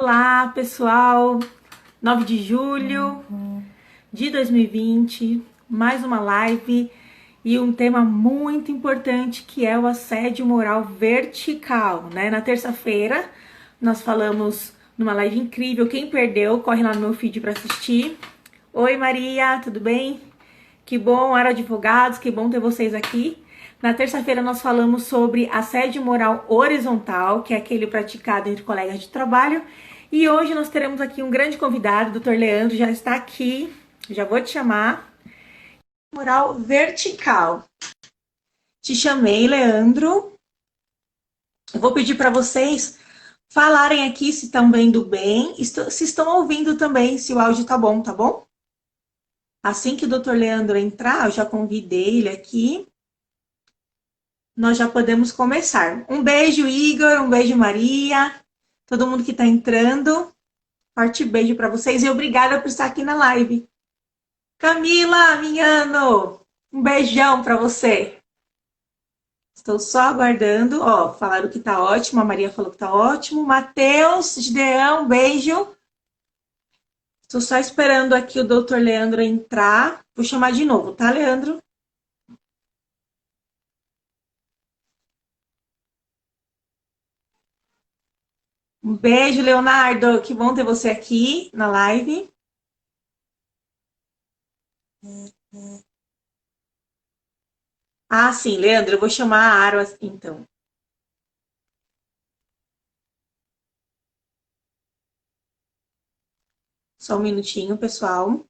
Olá, pessoal! 9 de julho de 2020, mais uma live e um tema muito importante que é o assédio moral vertical, né? Na terça-feira nós falamos numa live incrível. Quem perdeu, corre lá no meu feed para assistir. Oi, Maria, tudo bem? Que bom, Ara Advogados, que bom ter vocês aqui. Na terça-feira nós falamos sobre assédio moral horizontal, que é aquele praticado entre colegas de trabalho. E hoje nós teremos aqui um grande convidado, o Dr. Leandro, já está aqui, já vou te chamar. Moral vertical. Te chamei, Leandro. Eu vou pedir para vocês falarem aqui se estão vendo bem, se estão ouvindo também, se o áudio tá bom, tá bom? Assim que o Dr. Leandro entrar, eu já convidei ele aqui. Nós já podemos começar. Um beijo, Igor, um beijo, Maria, todo mundo que está entrando. Forte beijo para vocês e obrigada por estar aqui na live. Camila Minhano, um beijão para você. Estou só aguardando. Ó, falaram que tá ótimo, a Maria falou que tá ótimo. Matheus, Gideão, um beijo. Estou só esperando aqui o Dr. Leandro entrar. Vou chamar de novo, tá, Leandro? Um beijo, Leonardo. Que bom ter você aqui na live. Ah, sim, Leandro, eu vou chamar a Aro, então. Só um minutinho, pessoal.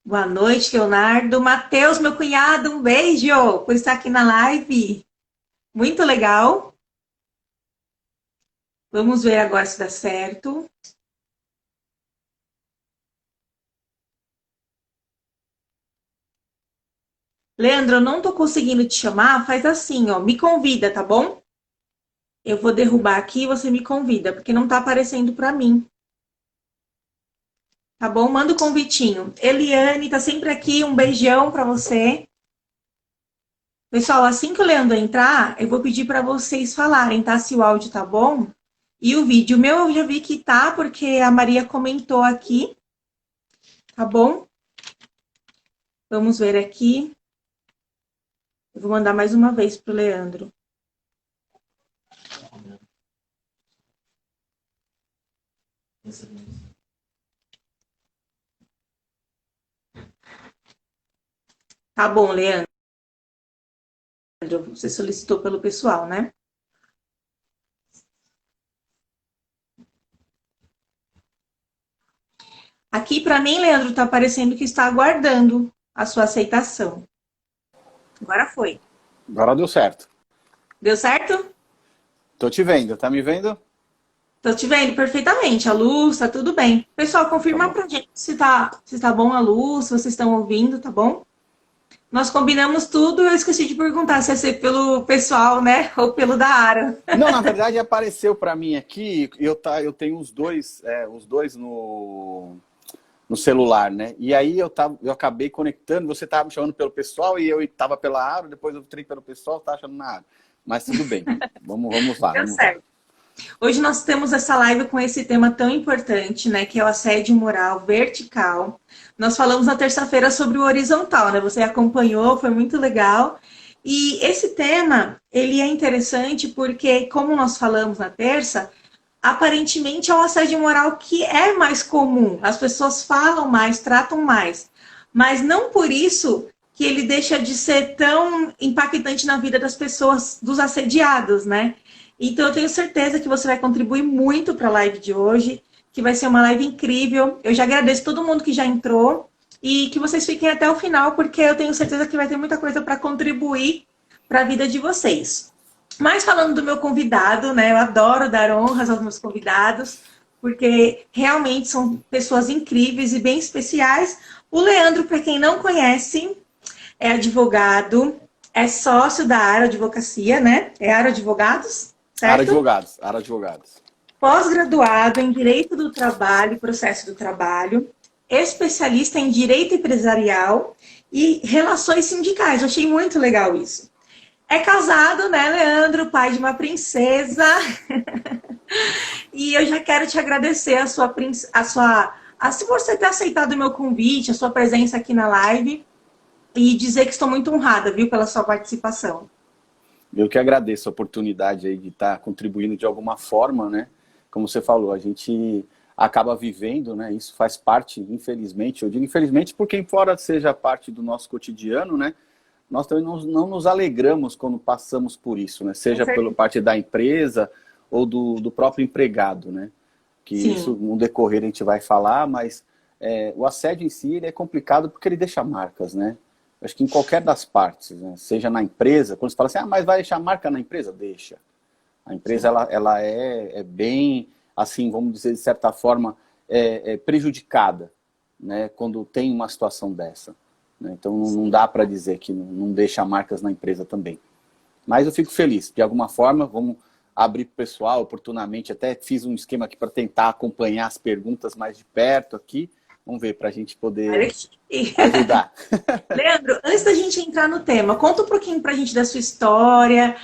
Boa noite, Leonardo. Matheus, meu cunhado, um beijo por estar aqui na live. Muito legal. Vamos ver agora se dá certo. Leandro, eu não tô conseguindo te chamar. Faz assim, ó. Me convida, tá bom? Eu vou derrubar aqui e você me convida, porque não tá aparecendo para mim. Tá bom? Manda o convitinho. Eliane tá sempre aqui. Um beijão para você. Pessoal, assim que o Leandro entrar, eu vou pedir para vocês falarem, tá? Se o áudio tá bom. E o vídeo meu eu já vi que tá, porque a Maria comentou aqui. Tá bom? Vamos ver aqui. Eu vou mandar mais uma vez pro Leandro. Tá bom, Leandro. Você solicitou pelo pessoal, né? Aqui para mim, Leandro, tá parecendo que está aguardando a sua aceitação. Agora foi. Agora deu certo. Deu certo? Tô te vendo, tá me vendo? Tô te vendo perfeitamente. A luz, tá tudo bem. Pessoal, Tá confirma bom. pra gente se tá bom a luz, se vocês estão ouvindo, tá bom? Nós combinamos tudo, eu esqueci de perguntar se ia ser pelo pessoal, né? Ou pelo da Ara. Não, na verdade apareceu para mim aqui, eu tenho os dois no celular, né? E aí eu acabei conectando, você tava me chamando pelo pessoal e eu tava pela Aro, depois eu entrei pelo pessoal, tava achando na Aro. Mas tudo bem. Vamos lá, Deu vamos lá. certo. Hoje nós temos essa live com esse tema tão importante, né? Que é o assédio moral vertical. Nós falamos na terça-feira sobre o horizontal, né? Você acompanhou, foi muito legal. E esse tema, ele é interessante porque, como nós falamos na terça, aparentemente é um assédio moral que é mais comum. As pessoas falam mais, tratam mais. Mas não por isso que ele deixa de ser tão impactante na vida das pessoas, dos assediados, né? Então eu tenho certeza que você vai contribuir muito para a live de hoje, que vai ser uma live incrível. Eu já agradeço todo mundo que já entrou e que vocês fiquem até o final, porque eu tenho certeza que vai ter muita coisa para contribuir para a vida de vocês. Mas falando do meu convidado, né? Eu adoro dar honras aos meus convidados, porque realmente são pessoas incríveis e bem especiais. O Leandro, para quem não conhece, é advogado, é sócio da Aro Advocacia, né? É Aro Advogados, Aro certo? Advogados, Aro Advogados. Pós-graduado em Direito do Trabalho e Processo do Trabalho, especialista em Direito Empresarial e relações sindicais. Eu achei muito legal isso. É casado, né, Leandro? Pai de uma princesa. E eu já quero te agradecer se você ter aceitado o meu convite, a sua presença aqui na live e dizer que estou muito honrada, viu, pela sua participação. Eu que agradeço a oportunidade aí de estar contribuindo de alguma forma, né? Como você falou, a gente acaba vivendo, né? Isso faz parte, infelizmente, eu digo infelizmente porque embora seja parte do nosso cotidiano, né? Nós também não nos alegramos quando passamos por isso, né? Seja pela parte da empresa ou do próprio empregado, né? Que Sim. isso no decorrer a gente vai falar, mas o assédio em si ele é complicado porque ele deixa marcas, né? Acho que em qualquer das partes, né? Seja na empresa, quando você fala assim, mas vai deixar marca na empresa? Deixa. A empresa ela é bem, assim, vamos dizer, de certa forma, prejudicada, né? Quando tem uma situação dessa. Né? Então não dá para dizer que não deixa marcas na empresa também. Mas eu fico feliz, de alguma forma, vamos abrir para o pessoal, oportunamente, até fiz um esquema aqui para tentar acompanhar as perguntas mais de perto aqui, vamos ver, para a gente poder ajudar. Leandro, antes da gente entrar no tema, conta um pouquinho pra gente da sua história,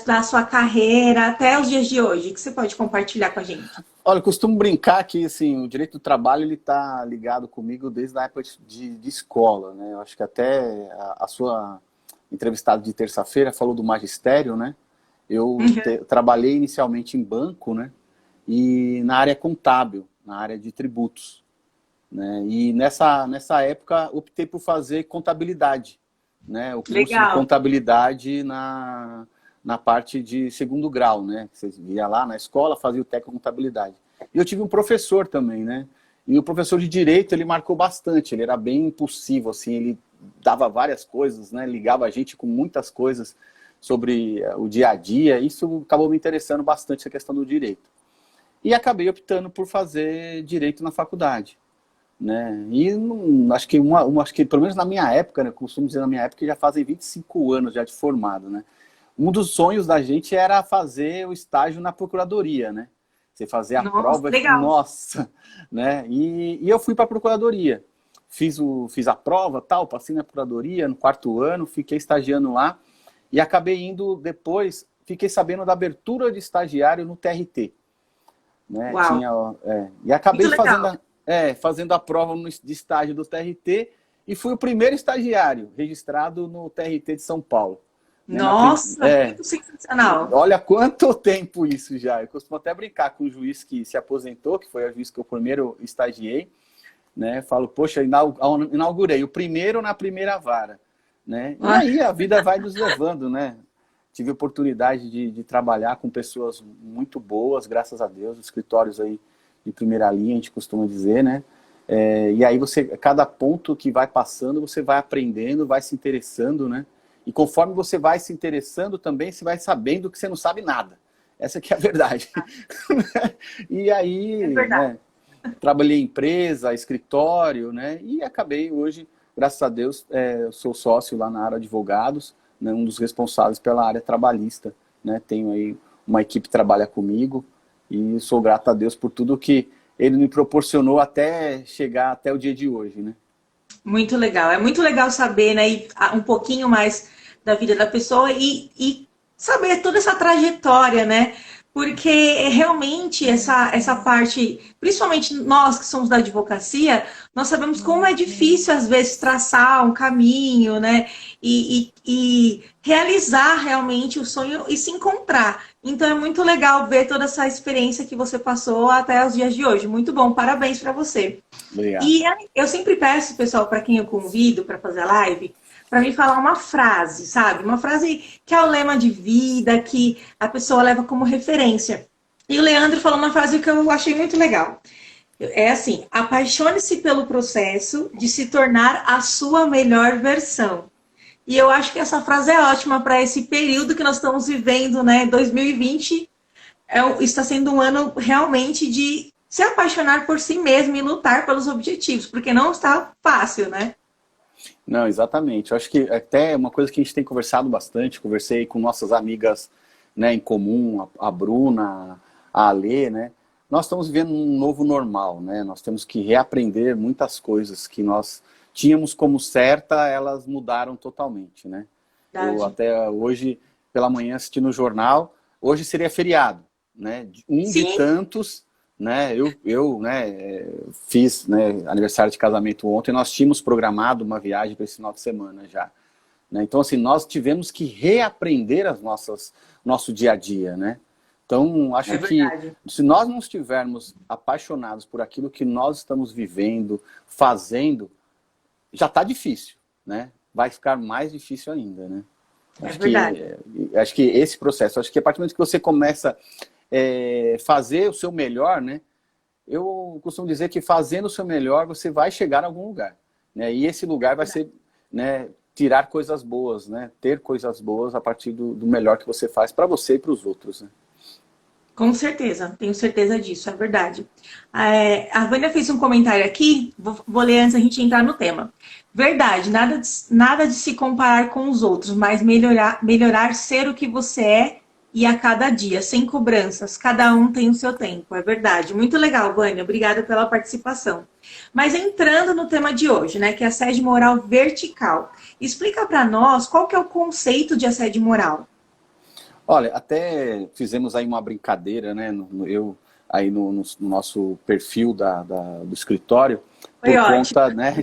da sua carreira até os dias de hoje, que você pode compartilhar com a gente. Olha, eu costumo brincar que assim, o direito do trabalho ele está ligado comigo desde a época de escola, né? Eu acho que até a sua entrevistada de terça-feira falou do magistério, né? Eu trabalhei inicialmente em banco, né? E na área contábil, na área de tributos. Né? E nessa época optei por fazer contabilidade, né? O curso de contabilidade na parte de segundo grau, né? Você ia lá na escola, fazia o técnico de contabilidade. E eu tive um professor também, né? E o professor de direito, ele marcou bastante, ele era bem impulsivo, assim, ele dava várias coisas, né? Ligava a gente com muitas coisas sobre o dia a dia, isso acabou me interessando bastante, essa questão do direito. E acabei optando por fazer direito na faculdade. Né? E acho que pelo menos na minha época, né, costumo dizer na minha época, já fazem 25 anos já de formado, né? Um dos sonhos da gente era fazer o estágio na procuradoria, né? Você fazer a prova, legal. Nossa, né? E eu fui para a procuradoria, fiz a prova, tal, passei na procuradoria no 4º ano, fiquei estagiando lá e acabei indo depois, fiquei sabendo da abertura de estagiário no TRT, né? E acabei fazendo a prova de estágio do TRT e fui o primeiro estagiário registrado no TRT de São Paulo. Nossa, muito sensacional. Olha quanto tempo isso já. Eu costumo até brincar com o juiz que se aposentou, que foi o juiz que eu primeiro estagiei, né? Falo, poxa, inaugurei o primeiro na primeira vara, né? E aí a vida vai nos levando, né? Tive a oportunidade de trabalhar com pessoas muito boas, graças a Deus, escritórios aí de primeira linha, a gente costuma dizer, né? E aí cada ponto que vai passando, você vai aprendendo, vai se interessando, né? E conforme você vai se interessando também, você vai sabendo que você não sabe nada. Essa que é a verdade. E aí, né, trabalhei em empresa, escritório, né? E acabei hoje, graças a Deus, eu sou sócio lá na área de advogados, né, um dos responsáveis pela área trabalhista, né? Tenho aí uma equipe que trabalha comigo e sou grato a Deus por tudo que ele me proporcionou até chegar até o dia de hoje, né? Muito legal. É muito legal saber, né, um pouquinho mais da vida da pessoa e saber toda essa trajetória, né? Porque realmente essa parte, principalmente nós que somos da advocacia, nós sabemos como é difícil, às vezes, traçar um caminho, né? E realizar realmente o sonho e se encontrar. Então é muito legal ver toda essa experiência que você passou até os dias de hoje. Muito bom, parabéns para você. Obrigado. E eu sempre peço, pessoal, para quem eu convido para fazer a live, para me falar uma frase, sabe? Uma frase que é o lema de vida, que a pessoa leva como referência. E o Leandro falou uma frase que eu achei muito legal. É assim: apaixone-se pelo processo de se tornar a sua melhor versão. E eu acho que essa frase é ótima para esse período que nós estamos vivendo, né? 2020 está sendo um ano realmente de se apaixonar por si mesmo e lutar pelos objetivos, porque não está fácil, né? Não, exatamente. Eu acho que até uma coisa que a gente tem conversado bastante, conversei com nossas amigas, né, em comum, a Bruna, a Alê, né? Nós estamos vivendo um novo normal, né? Nós temos que reaprender muitas coisas que nós tínhamos como certa, elas mudaram totalmente, né? Eu Verdade. até hoje, pela manhã, assisti no jornal, hoje seria feriado, né? Um de Sim, tantos, né? Fiz, né, aniversário de casamento ontem, nós tínhamos programado uma viagem para esse final de semana já, né? Então, assim, nós tivemos que reaprender nosso dia a dia, né? Então, é acho que verdade. se nós não estivermos apaixonados por aquilo que nós estamos vivendo, fazendo, já está difícil, né? Vai ficar mais difícil ainda, né? É Acho verdade. que, acho que esse processo, acho que a partir do momento que você começa a fazer o seu melhor, né? Eu costumo dizer que fazendo o seu melhor, você vai chegar a algum lugar, né? E esse lugar vai ser, né, tirar coisas boas, né? Ter coisas boas a partir do melhor que você faz para você e para os outros, né? Com certeza, tenho certeza disso, é verdade. A Vânia fez um comentário aqui, vou ler antes da gente entrar no tema. Verdade, nada de se comparar com os outros, mas melhorar ser o que você é e a cada dia, sem cobranças. Cada um tem o seu tempo, é verdade. Muito legal, Vânia, obrigada pela participação. Mas entrando no tema de hoje, né, que é assédio moral vertical. Explica para nós qual que é o conceito de assédio moral. Olha, até fizemos aí uma brincadeira, né? Eu aí no nosso perfil do escritório, Foi por ótimo. conta, né,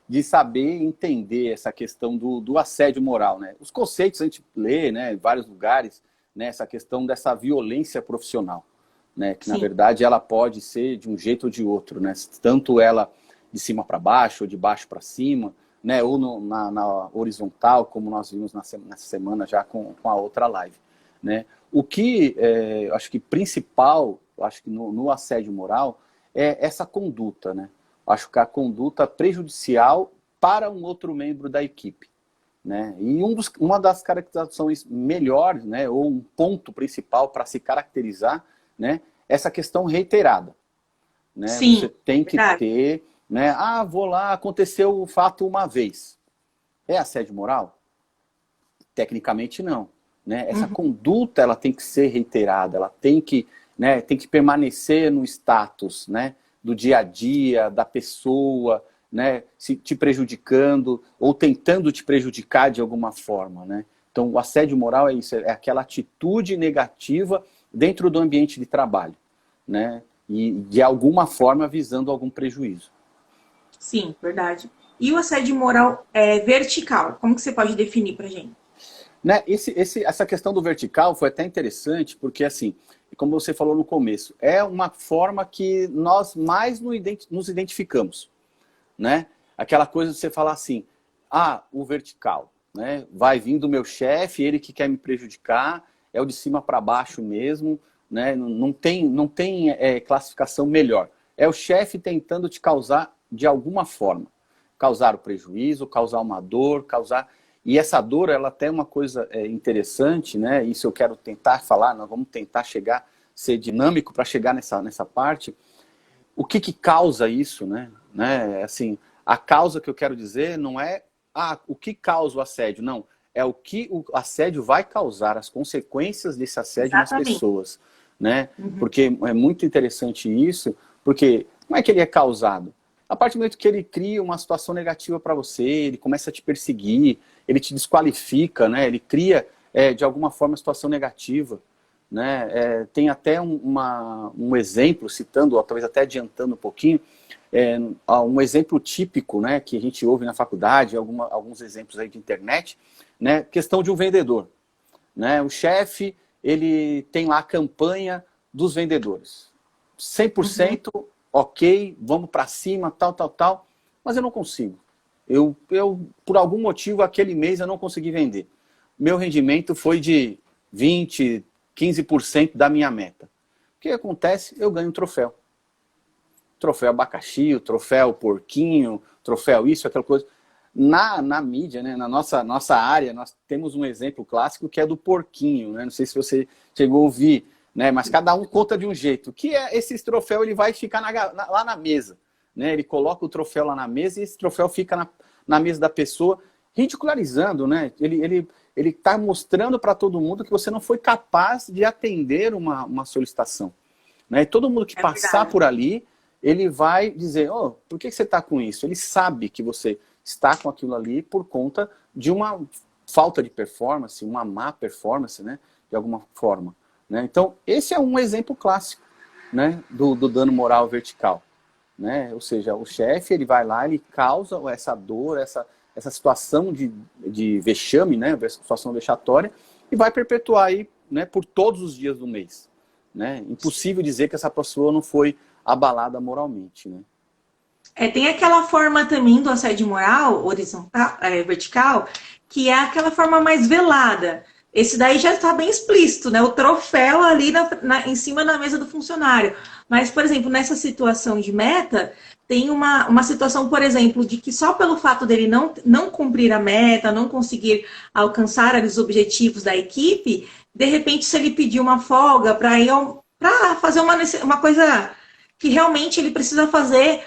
de saber entender essa questão do assédio moral, né? Os conceitos a gente lê, né, em vários lugares, né, essa questão dessa violência profissional, né? Que na Sim, verdade ela pode ser de um jeito ou de outro, né? Tanto ela de cima para baixo ou de baixo para cima, né? Ou na horizontal, como nós vimos nessa semana já com a outra live. Né? O que acho que principal, acho que no assédio moral, é essa conduta. Né? Acho que a conduta prejudicial para um outro membro da equipe. Né? E uma das caracterizações melhores, né, ou um ponto principal para se caracterizar, né, essa questão reiterada. Né? Você sim, tem que verdade. ter, né, vou lá, aconteceu o fato uma vez. É assédio moral? Tecnicamente não. Né? Essa Uhum. conduta ela tem que ser reiterada, ela tem que, né, tem que permanecer no status, né, do dia a dia, da pessoa, né, se te prejudicando ou tentando te prejudicar de alguma forma. Né? Então, o assédio moral é isso, é aquela atitude negativa dentro do ambiente de trabalho, né, e de alguma forma visando algum prejuízo. Sim, verdade. E o assédio moral vertical? Como que você pode definir pra gente? Né? Essa questão do vertical foi até interessante, porque, assim, como você falou no começo, é uma forma que nós mais nos identificamos. Né? Aquela coisa de você falar assim, o vertical, né? Vai vir do meu chefe, ele que quer me prejudicar, é o de cima para baixo mesmo, né? Não tem classificação melhor. É o chefe tentando te causar de alguma forma. Causar o prejuízo, causar uma dor, causar... E essa dor, ela tem uma coisa interessante, né? Isso eu quero tentar falar, nós vamos tentar ser dinâmico para chegar nessa parte. O que causa isso, né? Assim, a causa que eu quero dizer não é o que causa o assédio, não. É o que o assédio vai causar, as consequências desse assédio nas Exatamente. pessoas, né? Uhum. Porque é muito interessante isso, porque como é que ele é causado? A partir do momento que ele cria uma situação negativa para você, ele começa a te perseguir, ele te desqualifica, né? Ele cria, de alguma forma, situação negativa. Né? Tem até um exemplo, citando, ou talvez até adiantando um pouquinho, um exemplo típico, né, que a gente ouve na faculdade, alguns exemplos aí de internet, né, questão de um vendedor. Né? O chefe, ele tem lá a campanha dos vendedores. Uhum. 100% ok, vamos para cima, tal, mas eu não consigo. Por algum motivo, aquele mês eu não consegui vender. Meu rendimento foi de 20, 15% da minha meta. O que acontece? Eu ganho um troféu. Troféu abacaxi, o troféu porquinho, troféu isso, aquela coisa. Na mídia, né, na nossa área, nós temos um exemplo clássico que é do porquinho. Né? Não sei se você chegou a ouvir, né, mas cada um conta de um jeito. O que é esse troféu? Ele vai ficar lá na mesa. Né? Ele coloca o troféu lá na mesa e esse troféu fica na mesa da pessoa, ridicularizando. Né? Ele está mostrando para todo mundo que você não foi capaz de atender uma solicitação. Né? E todo mundo que É passar verdade. por ali, ele vai dizer, oh, por que você está com isso? Ele sabe que você está com aquilo ali por conta de uma falta de performance, uma má performance, né, de alguma forma. Né? Então, esse é um exemplo clássico, né, do dano moral vertical. Né? Ou seja, o chefe ele vai lá, ele causa essa dor, essa situação de vexame, né, situação vexatória, e vai perpetuar aí, né, por todos os dias do mês. Né? Impossível dizer que essa pessoa não foi abalada moralmente. Né? Tem aquela forma também do assédio moral, horizontal, vertical, que é aquela forma mais velada. Esse daí já está bem explícito, né? O troféu ali em cima da mesa do funcionário. Mas, por exemplo, nessa situação de meta, tem uma situação, por exemplo, de que só pelo fato dele não cumprir a meta, não conseguir alcançar os objetivos da equipe, de repente, se ele pedir uma folga para fazer uma coisa que realmente ele precisa fazer,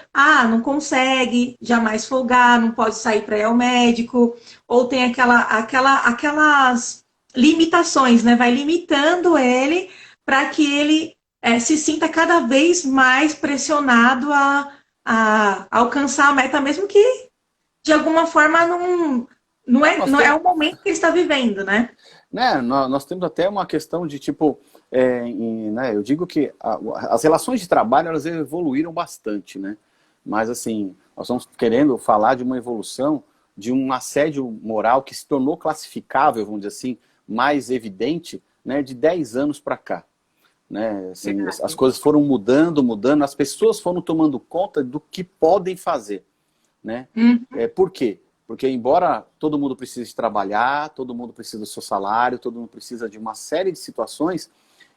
não consegue jamais folgar, não pode sair para ir ao médico, ou tem aquelas limitações, né? Vai limitando ele para que ele se sinta cada vez mais pressionado a alcançar a meta, mesmo que de alguma forma não é o momento que ele está vivendo, né? Nós temos até uma questão de tipo, né, eu digo que as relações de trabalho elas evoluíram bastante, né? Mas assim, nós estamos querendo falar de uma evolução de um assédio moral que se tornou classificável, vamos dizer assim, mais evidente, né, de 10 anos para cá. Né? Assim, as coisas foram mudando, as pessoas foram tomando conta do que podem fazer. Né? Por quê? Porque embora todo mundo precise trabalhar, todo mundo precisa do seu salário, todo mundo precisa de uma série de situações,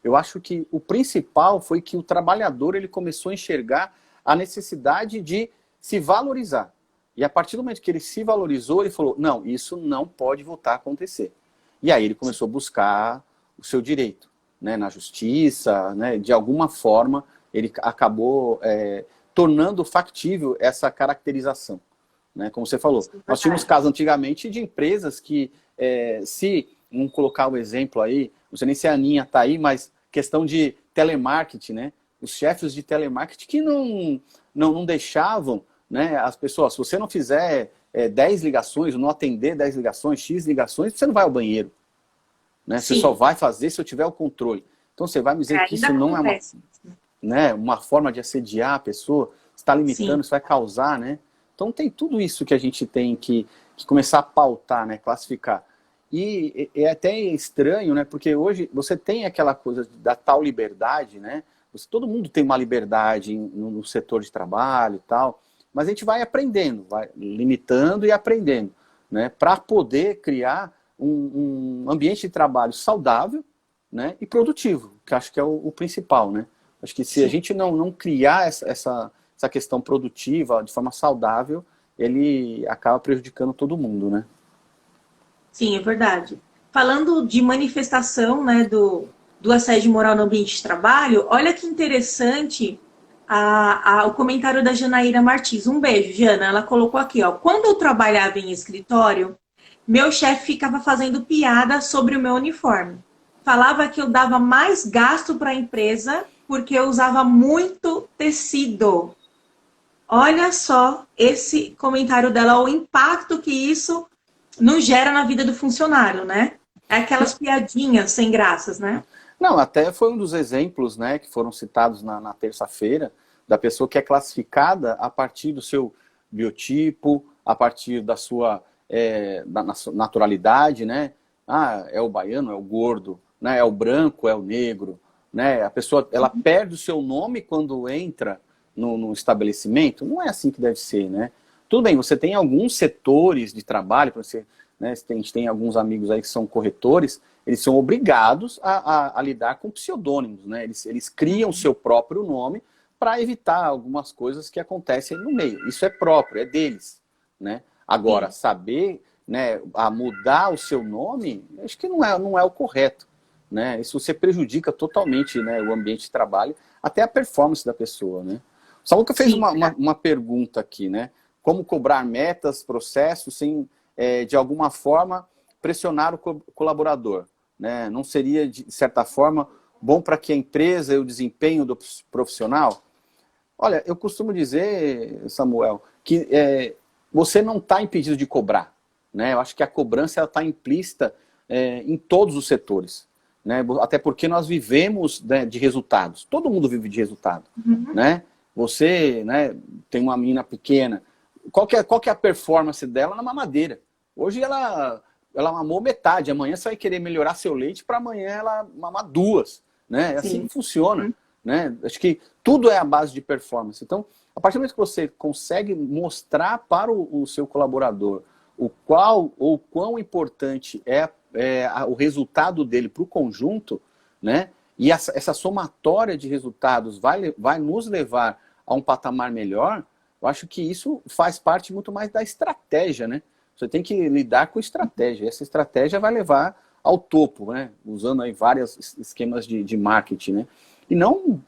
eu acho que o principal foi que o trabalhador ele começou a enxergar a necessidade de se valorizar. E a partir do momento que ele se valorizou, ele falou, não, isso não pode voltar a acontecer. E aí ele começou a buscar o seu direito, né, na justiça, né, de alguma forma ele acabou tornando factível essa caracterização. Né, como você falou, nós tínhamos casos antigamente de empresas que, vamos colocar o exemplo aí, não sei nem se a Aninha está aí, mas questão de telemarketing, né, os chefes de telemarketing que não deixavam, né, as pessoas, se você não fizer 10 ligações, não atender 10 ligações, X ligações, você não vai ao banheiro. Né? Você só vai fazer se eu tiver o controle. Então você vai me dizer que isso não é uma forma de assediar a pessoa, você está limitando, isso vai causar, né? Então tem tudo isso que a gente tem que começar a pautar, né, classificar. E é até estranho, né, porque hoje você tem aquela coisa da tal liberdade, né? Todo mundo tem uma liberdade no setor de trabalho e tal, mas a gente vai aprendendo, vai limitando e aprendendo, né, para poder criar um ambiente de trabalho saudável, né, e produtivo, que acho que é o principal, né? Acho que se a gente não criar essa questão produtiva de forma saudável, ele acaba prejudicando todo mundo, né? Sim, é verdade. Falando de manifestação, né, do assédio moral no ambiente de trabalho, olha que interessante o comentário da Janaíra Martins. Um beijo, Jana. Ela colocou aqui, ó. Quando eu trabalhava em escritório, meu chefe ficava fazendo piada sobre o meu uniforme. Falava que eu dava mais gasto para a empresa porque eu usava muito tecido. Olha só esse comentário dela, o impacto que isso nos gera na vida do funcionário, né? É aquelas piadinhas sem graças, né? Não, até foi um dos exemplos, né, que foram citados na terça-feira, da pessoa que é classificada a partir do seu biotipo, a partir da sua da naturalidade, né? É o baiano, é o gordo, né? É o branco, é o negro, né? A pessoa, ela perde o seu nome quando entra no estabelecimento. Não é assim que deve ser, né? Tudo bem, você tem alguns setores de trabalho, você, né, a gente tem alguns amigos aí que são corretores, eles são obrigados a lidar com pseudônimos, né? Eles criam o seu próprio nome para evitar algumas coisas que acontecem no meio. Isso é próprio, é deles, né? Agora, saber, né, a mudar o seu nome, acho que não é o correto, né? Isso você prejudica totalmente, né, o ambiente de trabalho, até a performance da pessoa, né? O Samuca fez uma pergunta aqui, né? Como cobrar metas, processos, sem, de alguma forma, pressionar o colaborador, né? Não seria, de certa forma, bom para que a empresa e o desempenho do profissional? Olha, eu costumo dizer, Samuel, que você não está impedido de cobrar, né? Eu acho que a cobrança está implícita em todos os setores, né? Até porque nós vivemos, né, de resultados. Todo mundo vive de resultado, né? Você, né, tem uma menina pequena. Qual que é a performance dela na mamadeira? Hoje ela mamou metade. Amanhã você vai querer melhorar seu leite para amanhã ela mamar duas, né? É assim que funciona. Né? Acho que tudo é a base de performance. Então, a partir do momento que você consegue mostrar para o seu colaborador o quão importante o resultado dele para o conjunto, né? E essa somatória de resultados vai nos levar a um patamar melhor, eu acho que isso faz parte muito mais da estratégia, né? Você tem que lidar com estratégia. Essa estratégia vai levar ao topo, né? Usando aí vários esquemas de marketing, né? E não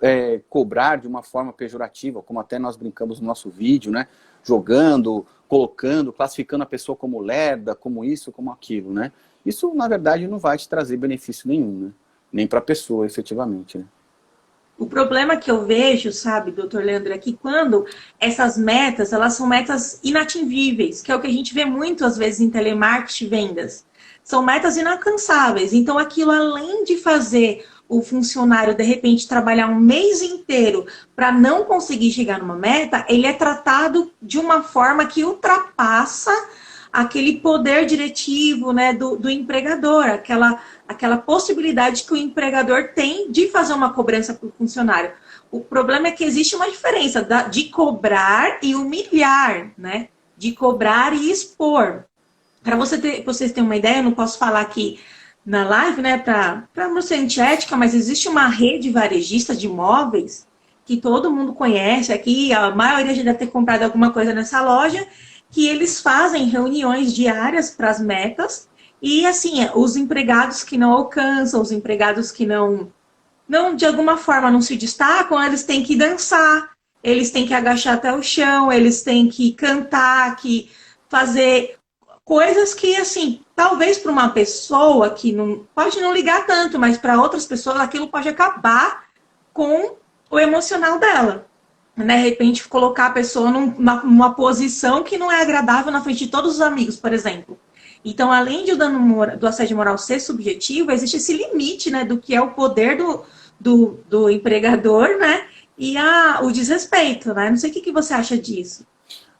cobrar de uma forma pejorativa, como até nós brincamos no nosso vídeo, né? Jogando, colocando, classificando a pessoa como lerda, como isso, como aquilo, né? Isso, na verdade, não vai te trazer benefício nenhum, né? Nem para a pessoa, efetivamente, né? O problema que eu vejo, sabe, doutor Leandro, é que quando essas metas, elas são metas inatingíveis, que é o que a gente vê muito, às vezes, em telemarketing e vendas. São metas inalcançáveis. Então, aquilo, além de fazer o funcionário, de repente, trabalhar um mês inteiro para não conseguir chegar numa meta, ele é tratado de uma forma que ultrapassa aquele poder diretivo, né, do empregador, aquela possibilidade que o empregador tem de fazer uma cobrança para o funcionário. O problema é que existe uma diferença de cobrar e humilhar, né? De cobrar e expor. Para vocês terem uma ideia, eu não posso falar aqui na live, né, para não ser antiética, mas existe uma rede varejista de imóveis que todo mundo conhece aqui, a maioria já deve ter comprado alguma coisa nessa loja, que eles fazem reuniões diárias para as metas e, assim, os empregados que não alcançam, os empregados que não, de alguma forma, não se destacam, eles têm que dançar, eles têm que agachar até o chão, eles têm que cantar, que fazer coisas que, assim, talvez para uma pessoa que não pode não ligar tanto, mas para outras pessoas aquilo pode acabar com o emocional dela. Né? De repente, colocar a pessoa numa posição que não é agradável na frente de todos os amigos, por exemplo. Então, além de do assédio moral ser subjetivo, existe esse limite, né, do que é o poder do empregador, né, e o desrespeito, né? Não sei o que você acha disso.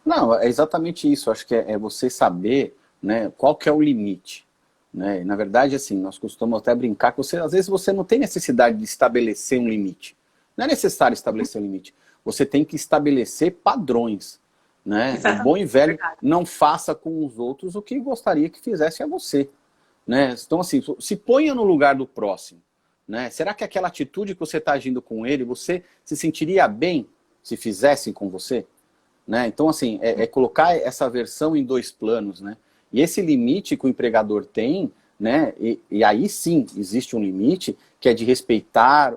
Não, é exatamente isso. Acho que é você saber, né, qual que é o limite. Né? E, na verdade, assim, nós costumamos até brincar que às vezes você não tem necessidade de estabelecer um limite. Não é necessário estabelecer um limite. Você tem que estabelecer padrões. Né? O bom e velho, não faça com os outros o que gostaria que fizesse a você. Né? Então, assim, se ponha no lugar do próximo. Né? Será que aquela atitude que você está agindo com ele, você se sentiria bem se fizessem com você? Né? Então, assim, colocar essa versão em dois planos. Né? E esse limite que o empregador tem, né? E aí sim existe um limite que é de respeitar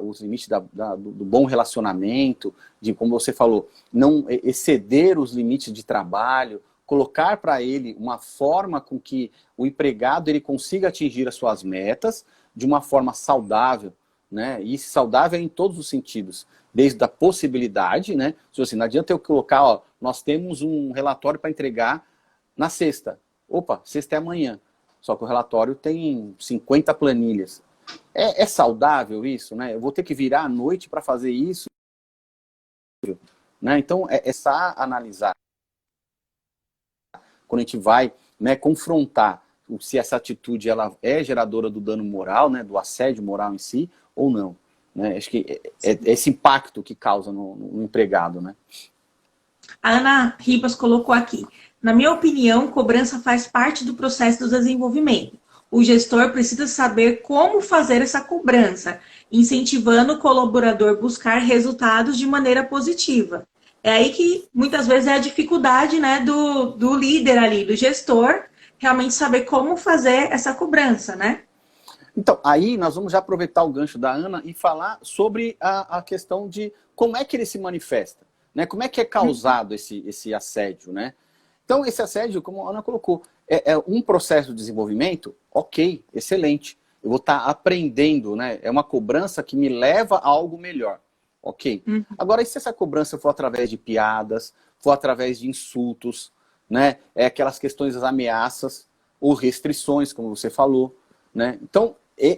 os limites do bom relacionamento, de, como você falou, não exceder os limites de trabalho, colocar para ele uma forma com que o empregado ele consiga atingir as suas metas de uma forma saudável, né? E saudável em todos os sentidos, desde a possibilidade, né? Assim, não adianta eu colocar, ó, nós temos um relatório para entregar na sexta. Opa, sexta é amanhã. Só que o relatório tem 50 planilhas. É saudável isso, né? Eu vou ter que virar à noite para fazer isso, né? Então, analisar. Quando a gente vai, né, confrontar se essa atitude ela é geradora do dano moral, né, do assédio moral em si, ou não. Né? Acho que é esse impacto que causa no empregado. Né? A Ana Ribas colocou aqui. Na minha opinião, cobrança faz parte do processo do desenvolvimento. O gestor precisa saber como fazer essa cobrança, incentivando o colaborador a buscar resultados de maneira positiva. É aí que muitas vezes é a dificuldade, né, do líder ali, do gestor, realmente saber como fazer essa cobrança, né? Então, aí nós vamos já aproveitar o gancho da Ana e falar sobre a questão de como é que ele se manifesta, né? Como é que é causado esse assédio, né? Então, esse assédio, como a Ana colocou, é um processo de desenvolvimento, ok, excelente. Eu vou estar aprendendo, né? É uma cobrança que me leva a algo melhor. Ok. Agora, e se essa cobrança for através de piadas, for através de insultos, né? Aquelas questões das ameaças ou restrições, como você falou, né? Então,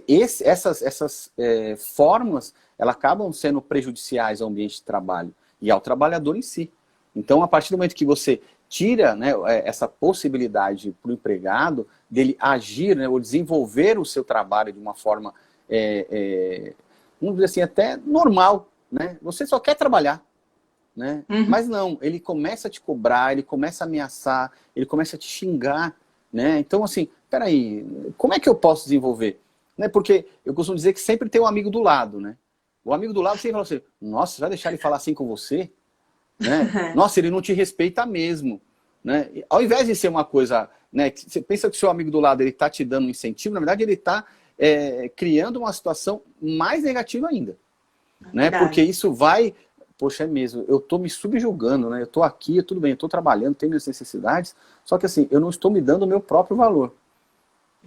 essas formas, elas acabam sendo prejudiciais ao ambiente de trabalho e ao trabalhador em si. Então, a partir do momento que você tira, né, essa possibilidade para o empregado dele agir, né, ou desenvolver o seu trabalho de uma forma, vamos dizer assim, até normal, né? Você só quer trabalhar, né? Mas não, ele começa a te cobrar, ele começa a ameaçar, ele começa a te xingar, né? Então, assim, peraí, como é que eu posso desenvolver? Né? Porque eu costumo dizer que sempre tem um amigo do lado, né? O amigo do lado sempre fala assim, nossa, você vai deixar ele falar assim com você? Né? Nossa, ele não te respeita mesmo. Né? Ao invés de ser uma coisa, né, você pensa que o seu amigo do lado ele está te dando um incentivo, na verdade ele está criando uma situação mais negativa ainda. Né? Porque isso vai, poxa, é mesmo, eu estou me subjugando, né? Eu estou aqui, tudo bem, eu estou trabalhando, tenho minhas necessidades, só que assim, eu não estou me dando o meu próprio valor.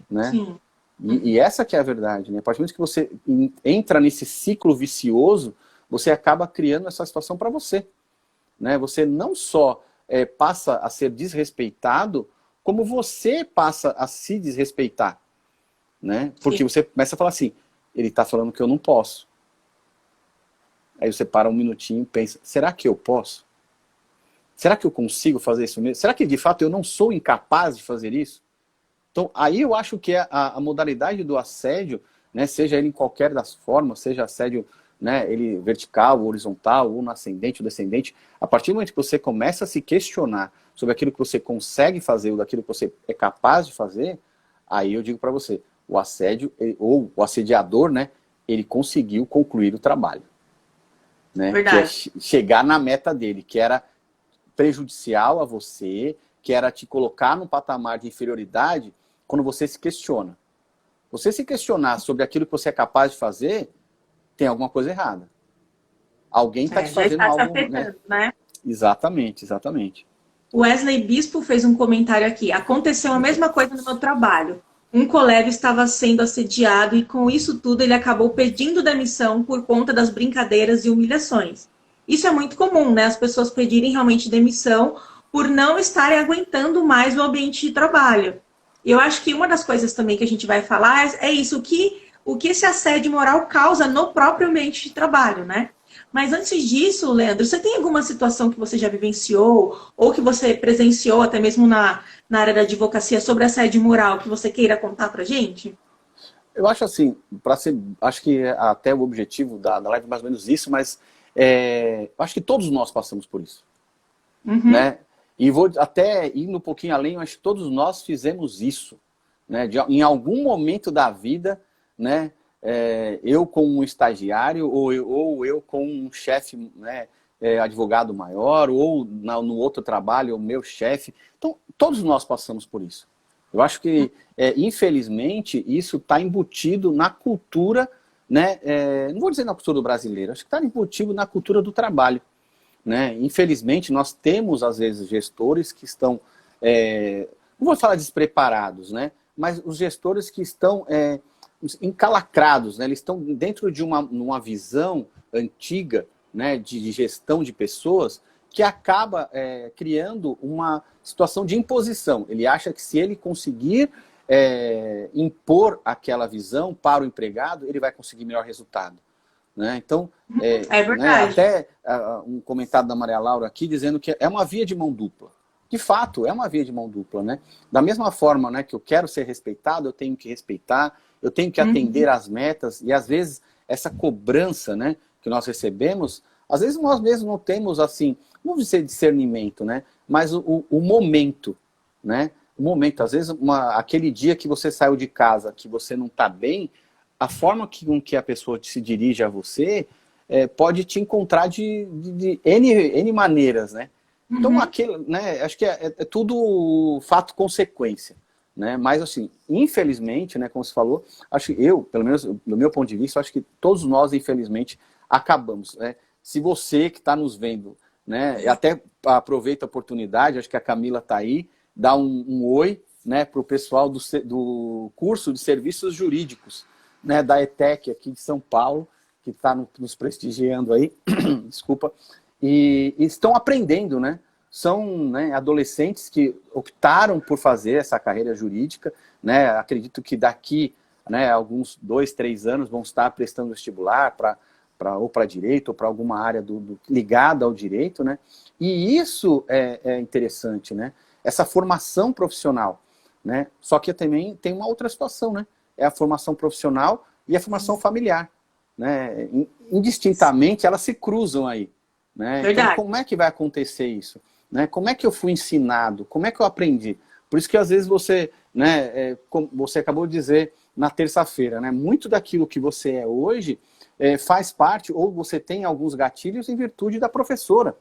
Né? Sim. E essa que é a verdade. Né? A partir do momento que você entra nesse ciclo vicioso, você acaba criando essa situação para você. Né? Você não só passa a ser desrespeitado, como você passa a se desrespeitar. Né? Porque você começa a falar assim, ele está falando que eu não posso. Aí você para um minutinho e pensa, será que eu posso? Será que eu consigo fazer isso mesmo? Será que de fato eu não sou incapaz de fazer isso? Então aí eu acho que a modalidade do assédio, né, seja ele em qualquer das formas, seja assédio, né, ele vertical, horizontal, ou no ascendente ou descendente, a partir do momento que você começa a se questionar sobre aquilo que você consegue fazer ou daquilo que você é capaz de fazer, aí eu digo para você, o assédio, ou o assediador, né, ele conseguiu concluir o trabalho. Né, Verdade. que é chegar na meta dele, que era prejudicial a você, que era te colocar num patamar de inferioridade quando você se questiona. Você se questionar sobre aquilo que você é capaz de fazer, tem alguma coisa errada. Alguém está te fazendo já está algo... te afetando, né? Exatamente, exatamente. O Wesley Bispo fez um comentário aqui. Aconteceu a mesma coisa no meu trabalho. Um colega estava sendo assediado e com isso tudo ele acabou pedindo demissão por conta das brincadeiras e humilhações. Isso é muito comum, né? As pessoas pedirem realmente demissão por não estarem aguentando mais o ambiente de trabalho. E eu acho que uma das coisas também que a gente vai falar é isso, o que esse assédio moral causa no próprio ambiente de trabalho, né? Mas antes disso, Leandro, você tem alguma situação que você já vivenciou ou que você presenciou até mesmo na área da advocacia sobre assédio moral que você queira contar pra gente? Eu acho assim, acho que até o objetivo da live é mais ou menos isso, mas acho que todos nós passamos por isso. Né? E vou até ir um pouquinho além, eu acho que todos nós fizemos isso. Né? Em algum momento da vida, né? Eu com um estagiário, ou eu com um chefe, né, advogado maior, ou no outro trabalho, o meu chefe. Então, todos nós passamos por isso. Eu acho que, infelizmente, isso está embutido na cultura, né, não vou dizer na cultura do brasileiro, acho que está embutido na cultura do trabalho. Né? Infelizmente, nós temos, às vezes, gestores que estão, não vou falar despreparados, né, mas os gestores que estão encalacrados, né? Eles estão dentro de uma visão antiga, né, de gestão de pessoas que acaba criando uma situação de imposição. Ele acha que se ele conseguir impor aquela visão para o empregado, ele vai conseguir melhor resultado. Né? Então, É verdade. Né, até um comentário da Maria Laura aqui dizendo que é uma via de mão dupla. De fato, é uma via de mão dupla. Né? Da mesma forma, né, que eu quero ser respeitado, eu tenho que respeitar, eu tenho que atender às metas, e às vezes essa cobrança, né, que nós recebemos, às vezes nós mesmos não temos, assim, não vou dizer discernimento, né, mas o momento, né, o momento, às vezes aquele dia que você saiu de casa, que você não está bem, a forma com que a pessoa se dirige a você pode te encontrar de N maneiras, né. Então, né, acho que é tudo fato-consequência. Né? Mas, assim, infelizmente, né, como você falou, acho que pelo menos do meu ponto de vista, acho que todos nós, infelizmente, acabamos. Né? Se você que está nos vendo, né, até aproveita a oportunidade, acho que a Camila está aí, dá um oi, né, para o pessoal do curso de serviços jurídicos, né, da ETEC aqui de São Paulo, que está nos prestigiando aí, desculpa, e estão aprendendo, né? São, né, adolescentes que optaram por fazer essa carreira jurídica, né? Acredito que daqui, né, alguns 2, 3 anos vão estar prestando vestibular ou para direito ou para alguma área ligada ao direito, né? E isso é interessante, né? Essa formação profissional, né? Só que também tem uma outra situação, né? É a formação profissional e a formação familiar, né? Indistintamente elas se cruzam aí, né? Verdade. Então como é que vai acontecer isso? Né? Como é que eu fui ensinado? Como é que eu aprendi? Por isso que às vezes você, né, como você acabou de dizer na terça-feira, né? Muito daquilo que você é hoje faz parte, ou você tem alguns gatilhos em virtude da professora,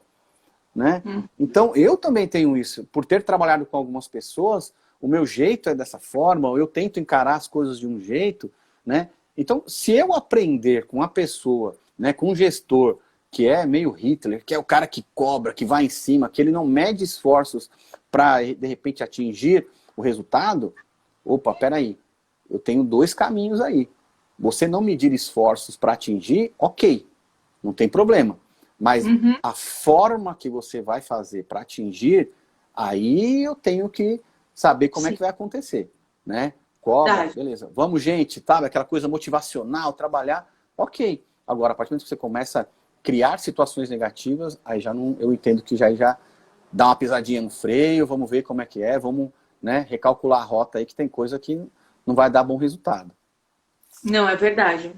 né? Então eu também tenho isso. Por ter trabalhado com algumas pessoas, o meu jeito é dessa forma, eu tento encarar as coisas de um jeito, né? Então, se eu aprender com a pessoa, né, com um gestor, que é meio Hitler, que é o cara que cobra, que vai em cima, que ele não mede esforços para, de repente, atingir o resultado, opa, peraí, eu tenho 2 caminhos aí. Você não medir esforços para atingir, ok, não tem problema. Mas a forma que você vai fazer para atingir, aí eu tenho que saber como é que vai acontecer, né? Cobra, beleza. Vamos, gente, tá? Aquela coisa motivacional, trabalhar, ok. Agora, a partir do momento que você começa a criar situações negativas, aí já não, eu entendo que já dá uma pisadinha no freio, vamos ver como é que é, vamos, né, recalcular a rota aí, que tem coisa que não vai dar bom resultado. Não, é verdade.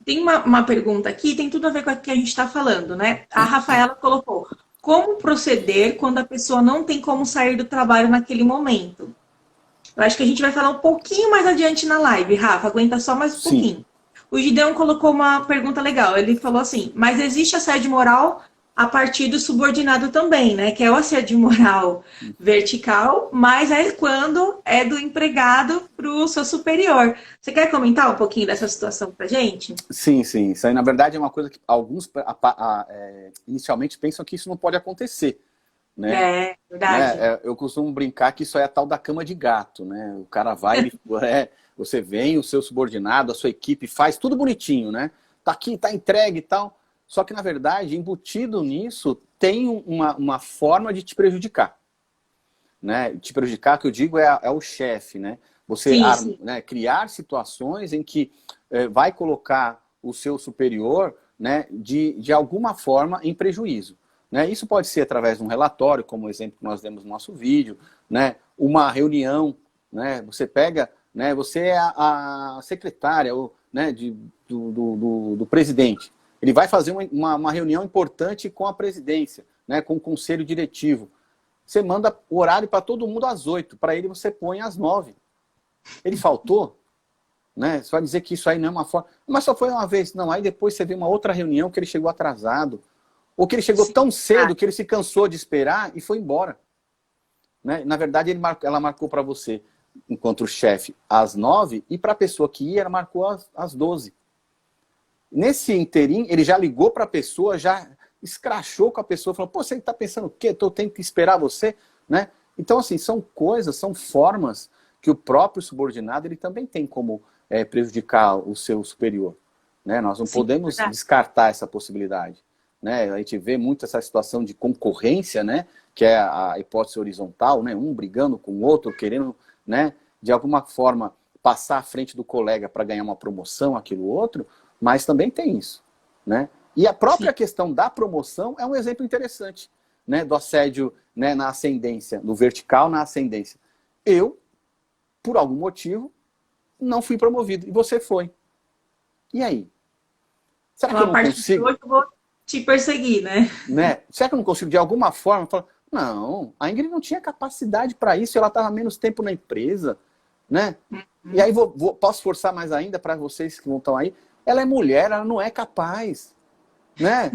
Tem uma pergunta aqui, tem tudo a ver com o que a gente está falando, né? A Rafaela colocou: como proceder quando a pessoa não tem como sair do trabalho naquele momento? Eu acho que a gente vai falar um pouquinho mais adiante na live, Rafa, aguenta só mais um pouquinho. O Gideon colocou uma pergunta legal, ele falou assim: mas existe assédio moral a partir do subordinado também, né? Que é o assédio moral vertical, mas é quando é do empregado para o seu superior. Você quer comentar um pouquinho dessa situação pra gente? Sim, sim. Isso aí, na verdade, é uma coisa que alguns inicialmente pensam que isso não pode acontecer, né? É, verdade. Né? Eu costumo brincar que isso é a tal da cama de gato, né? O cara vai, você vem, o seu subordinado, a sua equipe faz tudo bonitinho, né? Tá aqui, tá entregue e tal. Só que, na verdade, embutido nisso, tem uma forma de te prejudicar, né? Te prejudicar, que eu digo, é o chefe, né? Você Sim. né, criar situações em que vai colocar o seu superior, né, de alguma forma em prejuízo. Né? Isso pode ser através de um relatório, como o exemplo que nós demos no nosso vídeo, né? Uma reunião, né? Você pega, né, você é a secretária né, do presidente. Ele vai fazer uma reunião importante com a presidência, né, com o conselho diretivo. Você manda o horário para todo mundo às 8, para ele você põe às 9. Ele faltou? Né? Você vai dizer que isso aí não é uma forma... Mas só foi uma vez. Não, aí depois você vê uma outra reunião que ele chegou atrasado. Ou que ele chegou tão cedo que ele se cansou de esperar e foi embora. Né? Na verdade, ela marcou para você, enquanto chefe, às 9, e para a pessoa que ia, ela marcou às 12. Nesse interim, ele já ligou para a pessoa, já escrachou com a pessoa, falou: pô, você está pensando o quê? Eu tenho que esperar você? Né? Então, assim, são coisas, são formas que o próprio subordinado ele também tem como prejudicar o seu superior. Né? Nós não podemos descartar essa possibilidade. Né? A gente vê muito essa situação de concorrência, né? Que é a hipótese horizontal, né? Um brigando com o outro, querendo, né, de alguma forma passar à frente do colega para ganhar uma promoção, aquilo outro, mas também tem isso. Né? E a própria questão da promoção é um exemplo interessante, né, do assédio, né, na ascendência, do vertical na ascendência. Eu, por algum motivo, não fui promovido, e você foi. E aí? Será que eu não consigo? Eu vou te perseguir, né? Será que eu não consigo, de alguma forma, falar: não, a Ingrid não tinha capacidade para isso, ela estava menos tempo na empresa, né? E aí posso forçar mais ainda para vocês que estão aí. Ela é mulher, ela não é capaz, né?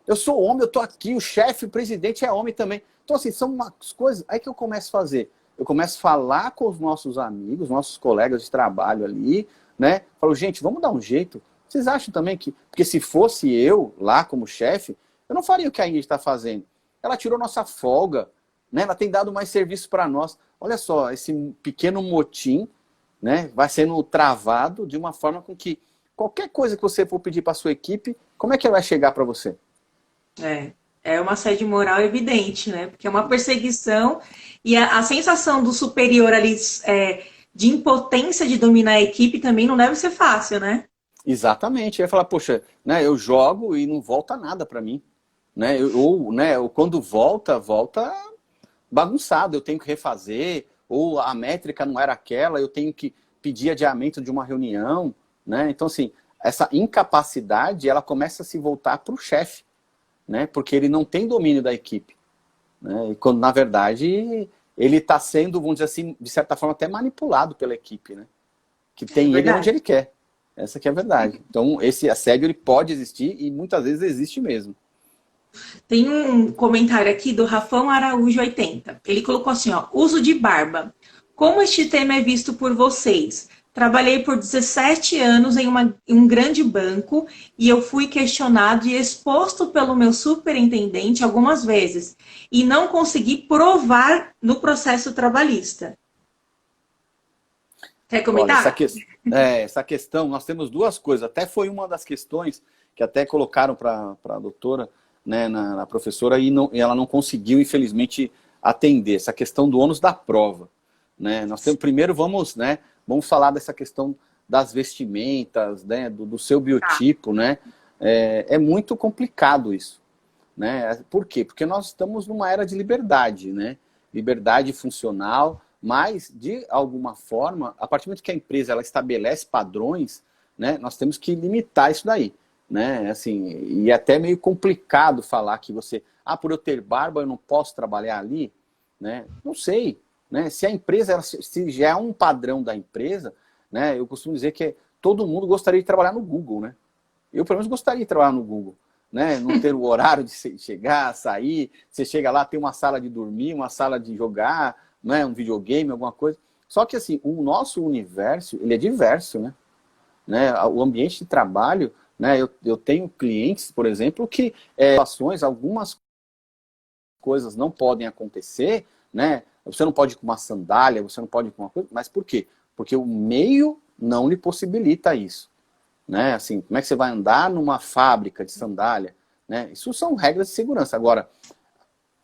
Eu sou homem, eu estou aqui, o chefe, o presidente é homem também. Então, assim, são umas coisas... Aí que eu começo a fazer. Eu começo a falar com os nossos amigos, nossos colegas de trabalho ali, né? Falo: gente, vamos dar um jeito. Vocês acham também que... Porque se fosse eu lá como chefe, eu não faria o que a Ingrid está fazendo. Ela tirou nossa folga, né? Ela tem dado mais serviço para nós. Olha só, esse pequeno motim, né, vai sendo travado de uma forma com que qualquer coisa que você for pedir para sua equipe, como é que ela vai chegar para você? É uma assédio moral evidente, né? Porque é uma perseguição e a sensação do superior ali de impotência de dominar a equipe também não deve ser fácil, né? Exatamente. Aí falar, poxa, né, eu jogo e não volta nada para mim. Né? Ou quando volta bagunçado, eu tenho que refazer, ou a métrica não era aquela, eu tenho que pedir adiamento de uma reunião. Né? Então, assim, essa incapacidade, ela começa a se voltar para o chefe, né? Porque ele não tem domínio da equipe. Né? E quando, na verdade, ele está sendo, vamos dizer assim, de certa forma, até manipulado pela equipe, né? Que tem ele onde ele quer. Essa que é a verdade. Então, esse assédio ele pode existir e muitas vezes existe mesmo. Tem um comentário aqui do Rafão Araújo 80. Ele colocou assim, ó, uso de barba. Como este tema é visto por vocês? Trabalhei por 17 anos em um grande banco e eu fui questionado e exposto pelo meu superintendente algumas vezes e não consegui provar no processo trabalhista. Quer comentar? Olha, essa questão, nós temos duas coisas. Até foi uma das questões que até colocaram para a doutora, né, na professora, e ela não conseguiu, infelizmente, atender. Essa questão do ônus da prova. Né? Nós temos, primeiro vamos falar dessa questão das vestimentas, né, do seu biotipo. Né? É muito complicado isso. Né? Por quê? Porque nós estamos numa era de liberdade, né? Liberdade funcional, mas, de alguma forma, a partir do momento que a empresa ela estabelece padrões, né, nós temos que limitar isso daí. Né? Assim, e é até meio complicado falar que você, por eu ter barba eu não posso trabalhar ali, né? Não sei, né? Se a empresa, se já é um padrão da empresa, né? Eu costumo dizer que todo mundo gostaria de trabalhar no Google, né? Eu pelo menos gostaria de trabalhar no Google, né? Não ter o horário de chegar, sair, você chega lá, tem uma sala de dormir, uma sala de jogar, né? Um videogame, alguma coisa. Só que assim, o nosso universo, ele é diverso, né? O ambiente de trabalho, né, eu tenho clientes, por exemplo, que algumas coisas não podem acontecer, né? Você não pode ir com uma sandália, você não pode ir com uma coisa, mas por quê? Porque o meio não lhe possibilita isso. Né? Assim, como é que você vai andar numa fábrica de sandália? Né? Isso são regras de segurança. Agora,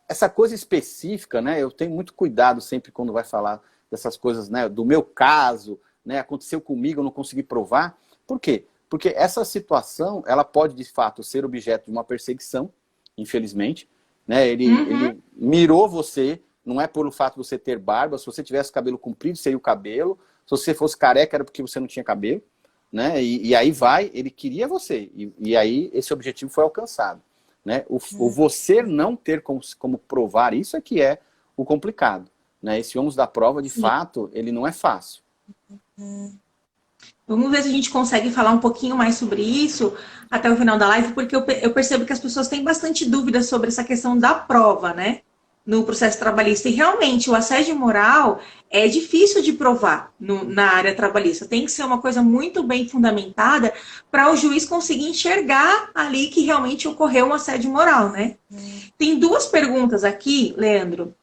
essa coisa específica, né, eu tenho muito cuidado sempre quando vai falar dessas coisas, né, do meu caso, né, aconteceu comigo, eu não consegui provar. Por quê? Porque essa situação, ela pode, de fato, ser objeto de uma perseguição, infelizmente. Né? Ele mirou você, não é pelo fato de você ter barba. Se você tivesse cabelo comprido, seria o cabelo. Se você fosse careca, era porque você não tinha cabelo. Né? E aí ele queria você. E aí esse objetivo foi alcançado. Né? O você não ter como provar isso é que é o complicado. Né? Esse ônus da prova, de fato, ele não é fácil. Vamos ver se a gente consegue falar um pouquinho mais sobre isso até o final da live, porque eu percebo que as pessoas têm bastante dúvidas sobre essa questão da prova, né? No processo trabalhista. E realmente, o assédio moral é difícil de provar na área trabalhista. Tem que ser uma coisa muito bem fundamentada para o juiz conseguir enxergar ali que realmente ocorreu um assédio moral, né? Tem duas perguntas aqui, Leandro,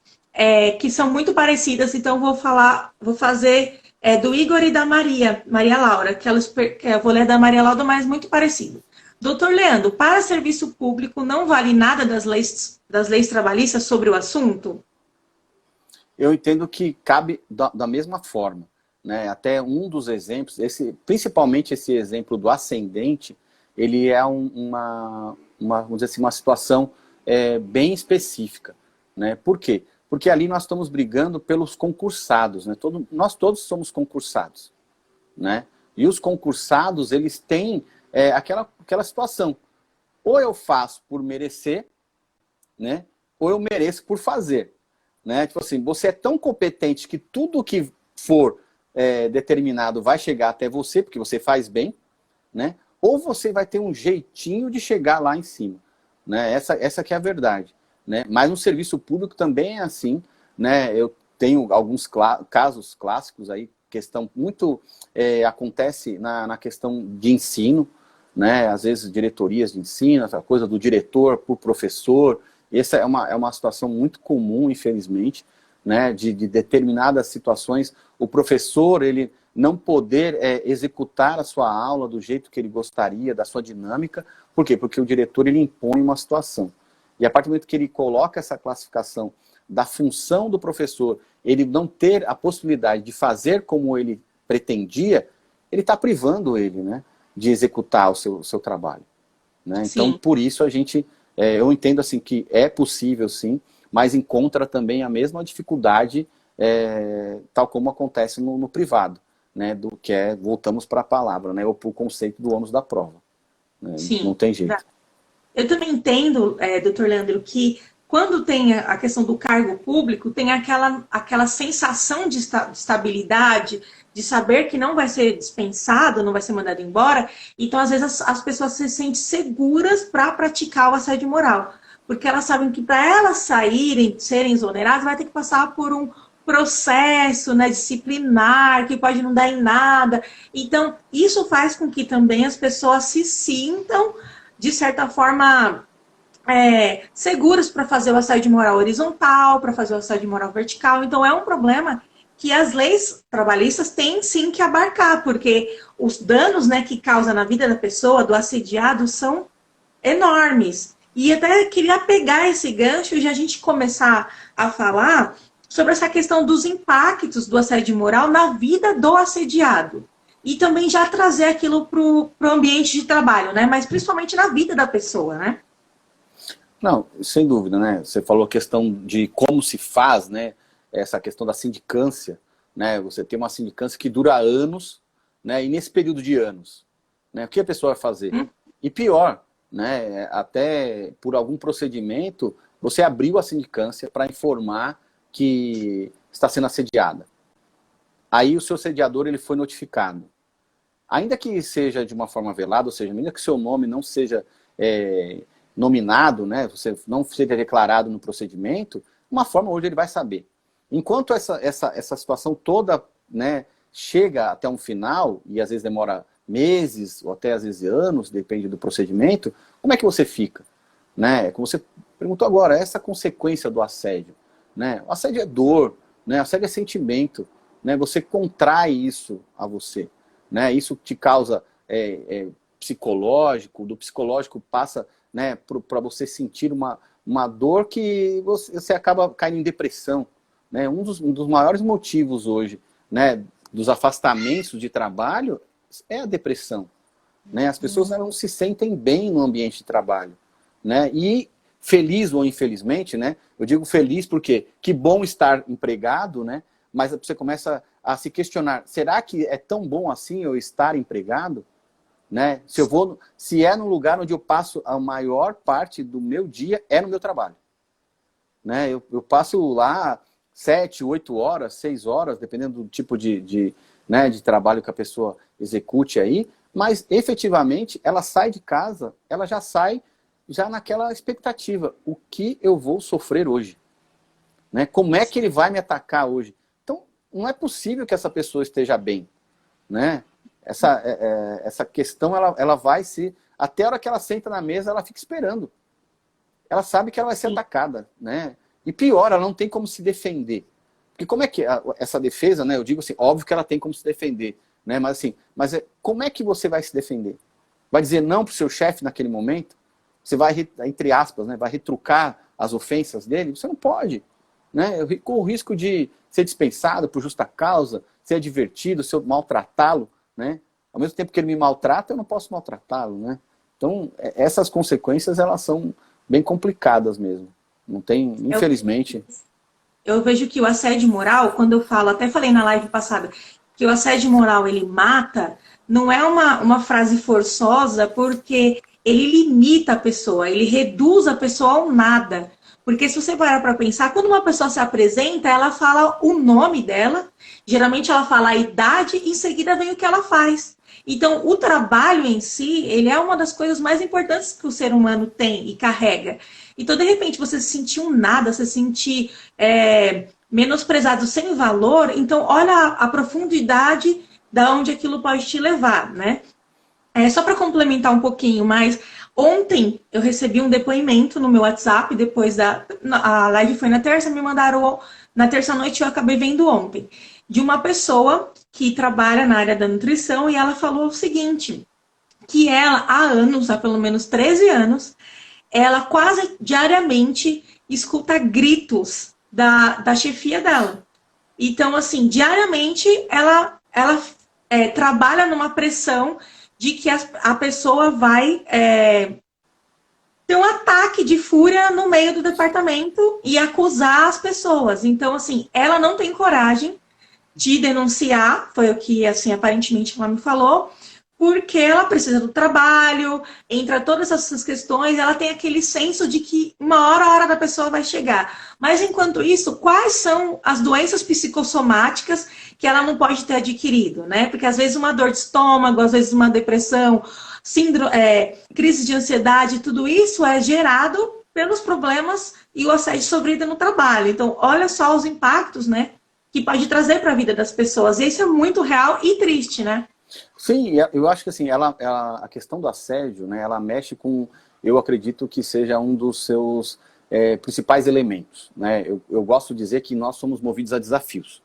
que são muito parecidas, então vou fazer do Igor e da Maria Laura, que eu vou ler da Maria Laura, mas muito parecido. Doutor Leandro, para serviço público não vale nada das leis trabalhistas sobre o assunto? Eu entendo que cabe da mesma forma. Né? Até um dos exemplos, principalmente esse exemplo do ascendente, ele é vamos dizer assim, uma situação bem específica. Né? Por quê? Porque ali nós estamos brigando pelos concursados. Né? Nós todos somos concursados. Né? E os concursados, eles têm aquela situação. Ou eu faço por merecer, né? Ou eu mereço por fazer. Né? Tipo assim, você é tão competente que tudo que for determinado vai chegar até você, porque você faz bem, né? Ou você vai ter um jeitinho de chegar lá em cima. Né? Essa que é a verdade. Né? Mas no serviço público também é assim. Né? Eu tenho alguns casos clássicos aí, questão muito acontece na questão de ensino, né? Às vezes diretorias de ensino, essa coisa do diretor por professor. Essa é uma situação muito comum, infelizmente, né? De determinadas situações. O professor, ele não poder executar a sua aula do jeito que ele gostaria, da sua dinâmica. Por quê? Porque o diretor ele impõe uma situação. E a partir do momento que ele coloca essa classificação da função do professor, ele não ter a possibilidade de fazer como ele pretendia, ele está privando ele, né, de executar o seu trabalho. Né? Então, por isso a gente, eu entendo assim que é possível sim, mas encontra também a mesma dificuldade, tal como acontece no privado, né, do que voltamos para a palavra, né, ou para o conceito do ônus da prova. Né? Não tem jeito. Eu também entendo, doutor Leandro, que quando tem a questão do cargo público, tem aquela sensação de estabilidade, de saber que não vai ser dispensado, não vai ser mandado embora. Então, às vezes, as pessoas se sentem seguras para praticar o assédio moral. Porque elas sabem que para elas saírem, serem exoneradas, vai ter que passar por um processo, né, disciplinar, que pode não dar em nada. Então, isso faz com que também as pessoas se sintam, de certa forma, seguras para fazer o assédio moral horizontal, para fazer o assédio moral vertical. Então, é um problema que as leis trabalhistas têm sim que abarcar, porque os danos, né, que causa na vida da pessoa, do assediado, são enormes. E até queria pegar esse gancho e a gente começar a falar sobre essa questão dos impactos do assédio moral na vida do assediado. E também já trazer aquilo para o ambiente de trabalho, né? Mas principalmente na vida da pessoa, né? Não, sem dúvida, né? Você falou a questão de como se faz, né? Essa questão da sindicância, né? Você tem uma sindicância que dura anos, né? E nesse período de anos, né? O que a pessoa vai fazer? E pior, né? Até por algum procedimento, você abriu a sindicância para informar que está sendo assediada. Aí o seu assediador ele foi notificado. Ainda que seja de uma forma velada, ou seja, ainda que seu nome não seja nominado, né, você não seja declarado no procedimento, uma forma hoje ele vai saber. Enquanto essa situação toda, né, chega até um final, e às vezes demora meses, ou até às vezes anos, depende do procedimento, como é que você fica? Né? Como você perguntou agora, essa consequência do assédio. Né? O assédio é dor, né? O assédio é sentimento. Né? Você contrai isso a você. Né? Isso te causa psicológico, do psicológico passa, né, para você sentir uma dor que você acaba caindo em depressão. Né? Um dos maiores motivos hoje, né, dos afastamentos de trabalho é a depressão. Né? As pessoas não se sentem bem no ambiente de trabalho. Né? E feliz ou infelizmente, né? Eu digo feliz porque que bom estar empregado, né? Mas você começa a se questionar, será que é tão bom assim eu estar empregado? Né? Se é no lugar onde eu passo a maior parte do meu dia, é no meu trabalho. Né? Eu passo lá 7, 8 horas, 6 horas, dependendo do tipo de trabalho que a pessoa execute aí, mas efetivamente ela sai de casa, ela já sai já naquela expectativa, o que eu vou sofrer hoje? Né? Como é que ele vai me atacar hoje? Então, não é possível que essa pessoa esteja bem. Né? Essa questão, ela vai se... Até a hora que ela senta na mesa, ela fica esperando. Ela sabe que ela vai ser atacada. Né? E pior, ela não tem como se defender. Porque como é que essa defesa, né? Eu digo assim, óbvio que ela tem como se defender. Né? Mas assim, como é que você vai se defender? Vai dizer não para o seu chefe naquele momento? Você vai, entre aspas, né, vai retrucar as ofensas dele? Você não pode. Né? Eu corro o risco de ser dispensado por justa causa, ser advertido, se eu maltratá-lo. Né? Ao mesmo tempo que ele me maltrata, eu não posso maltratá-lo. Né? Então, essas consequências, elas são bem complicadas mesmo. Não tem, infelizmente... Eu vejo que o assédio moral, quando eu falo, até falei na live passada, que o assédio moral, ele mata, não é uma frase forçosa, porque ele limita a pessoa, ele reduz a pessoa ao nada. Porque se você parar para pensar, quando uma pessoa se apresenta, ela fala o nome dela, geralmente ela fala a idade, e em seguida vem o que ela faz. Então, o trabalho em si, ele é uma das coisas mais importantes que o ser humano tem e carrega. Então, de repente, você se sentir um nada, se sentir menosprezado, sem valor, então olha a profundidade da onde aquilo pode te levar, né? Só para complementar um pouquinho mais, ontem eu recebi um depoimento no meu WhatsApp, depois a live foi na terça, me mandaram na terça-noite, eu acabei vendo ontem, de uma pessoa que trabalha na área da nutrição e ela falou o seguinte, que ela, há anos, há pelo menos 13 anos, ela quase diariamente escuta gritos da chefia dela. Então, assim, diariamente ela trabalha numa pressão de que a pessoa vai ter um ataque de fúria no meio do departamento e acusar as pessoas. Então, assim, ela não tem coragem de denunciar, foi o que, assim, aparentemente ela me falou, porque ela precisa do trabalho, entra todas essas questões, ela tem aquele senso de que uma hora a hora da pessoa vai chegar. Mas, enquanto isso, quais são as doenças psicossomáticas que ela não pode ter adquirido, né? Porque, às vezes, uma dor de estômago, às vezes, uma depressão, crise de ansiedade, tudo isso é gerado pelos problemas e o assédio sofrido no trabalho. Então, olha só os impactos, né, que pode trazer para a vida das pessoas. E isso é muito real e triste, né? Sim, eu acho que assim, a questão do assédio, né, ela mexe com, eu acredito que seja um dos seus principais elementos. Né? Eu gosto de dizer que nós somos movidos a desafios.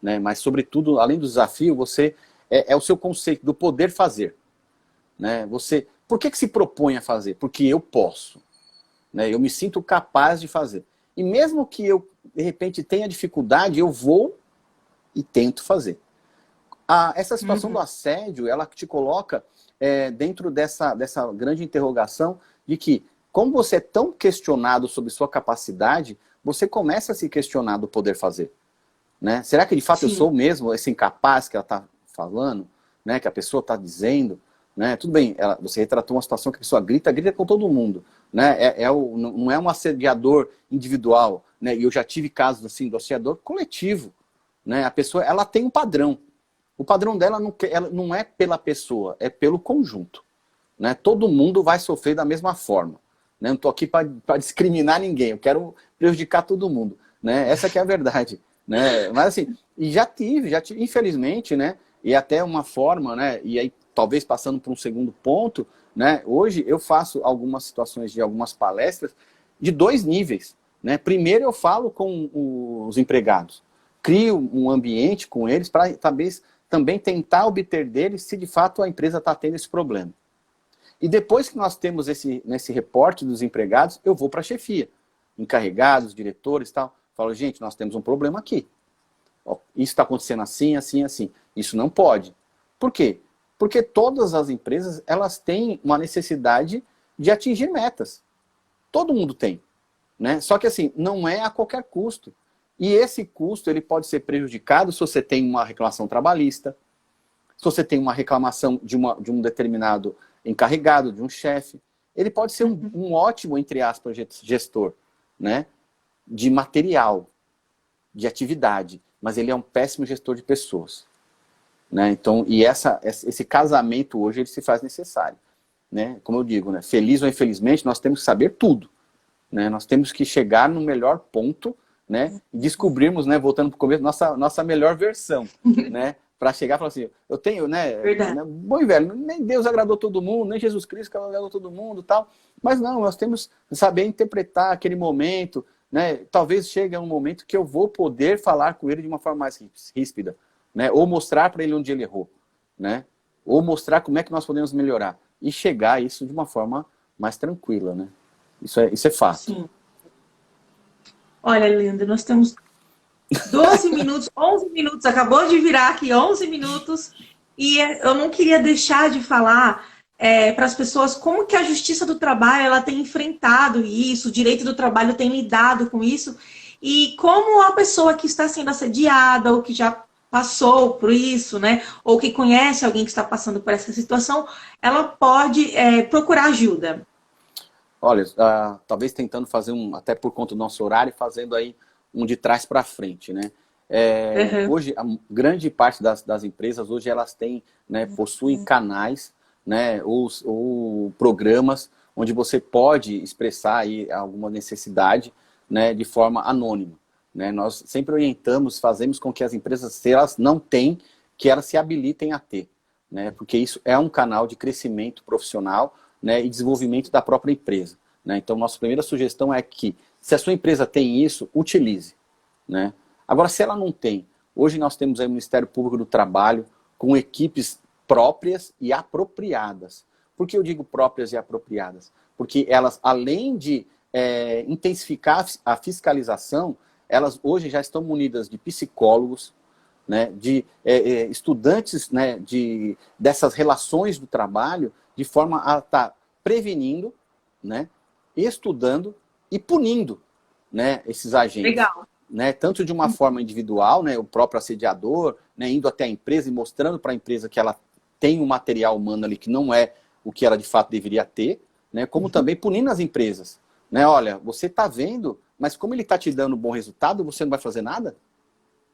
Né? Mas, sobretudo, além do desafio, você é o seu conceito do poder fazer. Né? Por que se propõe a fazer? Porque eu posso. Né? Eu me sinto capaz de fazer. E mesmo que eu, de repente, tenha dificuldade, eu vou e tento fazer. Essa situação do assédio, ela te coloca dentro dessa grande interrogação de que, como você é tão questionado sobre sua capacidade, você começa a se questionar do poder fazer. Né? Será que, de fato, eu sou mesmo esse incapaz que ela está falando, né? Que a pessoa está dizendo? Né? Tudo bem, você retratou uma situação que a pessoa grita com todo mundo. Né? Não é um assediador individual. Né? E eu já tive casos assim, do assediador coletivo. Né? A pessoa ela tem um padrão. O padrão dela não é pela pessoa, é pelo conjunto. Né? Todo mundo vai sofrer da mesma forma. Né? Não estou aqui para discriminar ninguém, eu quero prejudicar todo mundo. Né? Essa que é a verdade. Né? Mas assim, e já tive, infelizmente, né? E até uma forma, né? E aí talvez passando por um segundo ponto, né? Hoje eu faço algumas situações de algumas palestras de 2 níveis. Né? Primeiro eu falo com os empregados, crio um ambiente com eles para talvez também tentar obter deles se de fato a empresa está tendo esse problema. E depois que nós temos nesse reporte dos empregados, eu vou para a chefia, encarregados, diretores e tal, falo, gente, nós temos um problema aqui. Ó, isso está acontecendo assim, assim, assim. Isso não pode. Por quê? Porque todas as empresas, elas têm uma necessidade de atingir metas. Todo mundo tem. Né? Só que assim, não é a qualquer custo. E esse custo ele pode ser prejudicado se você tem uma reclamação trabalhista, se você tem uma reclamação de um determinado encarregado, de um chefe. Ele pode ser um ótimo, entre aspas, gestor, né? De material, de atividade, mas ele é um péssimo gestor de pessoas. Né? Então, e esse casamento hoje ele se faz necessário. Né? Como eu digo, né? Feliz ou infelizmente, nós temos que saber tudo. Né? Nós temos que chegar no melhor ponto, né? E descobrirmos, né, voltando para o começo, nossa melhor versão. Né? Para chegar e falar assim, eu tenho, né, bom e velho, nem Deus agradou todo mundo, nem Jesus Cristo agradou todo mundo, tal. Mas não, nós temos que saber interpretar aquele momento, né? Talvez chegue um momento que eu vou poder falar com ele de uma forma mais ríspida, né? Ou mostrar para ele onde ele errou, né? Ou mostrar como é que nós podemos melhorar e chegar a isso de uma forma mais tranquila, né? Isso é fato. Sim. Olha, Linda, nós temos 12 minutos, 11 minutos, acabou de virar aqui 11 minutos, e eu não queria deixar de falar para as pessoas como que a Justiça do Trabalho ela tem enfrentado isso, o direito do trabalho tem lidado com isso, e como a pessoa que está sendo assediada ou que já passou por isso, né, ou que conhece alguém que está passando por essa situação, ela pode procurar ajuda. Olha, talvez tentando fazer até por conta do nosso horário, fazendo aí um de trás para frente, né? Hoje, a grande parte das empresas, hoje elas têm, né, possuem canais, né, ou programas onde você pode expressar aí alguma necessidade, né, de forma anônima. Né? Nós sempre orientamos, fazemos com que as empresas, se elas não têm, que elas se habilitem a ter. Né? Porque isso é um canal de crescimento profissional, né, e desenvolvimento da própria empresa. Né? Então, nossa primeira sugestão é que, se a sua empresa tem isso, utilize. Né? Agora, se ela não tem, Hoje nós temos aí o Ministério Público do Trabalho com equipes próprias e apropriadas. Por que eu digo próprias e apropriadas? Porque elas, além de intensificar a fiscalização, elas hoje já estão munidas de psicólogos, né, de estudantes, né, dessas relações do trabalho, de forma a estar prevenindo, né, estudando e punindo, né, esses agentes. Legal. Né, tanto de uma forma individual, né, o próprio assediador, né, indo até a empresa e mostrando para a empresa que ela tem um material humano ali que não é o que ela de fato deveria ter, né, como também punindo as empresas. Né, olha, você está vendo, mas como ele está te dando bom resultado, você não vai fazer nada?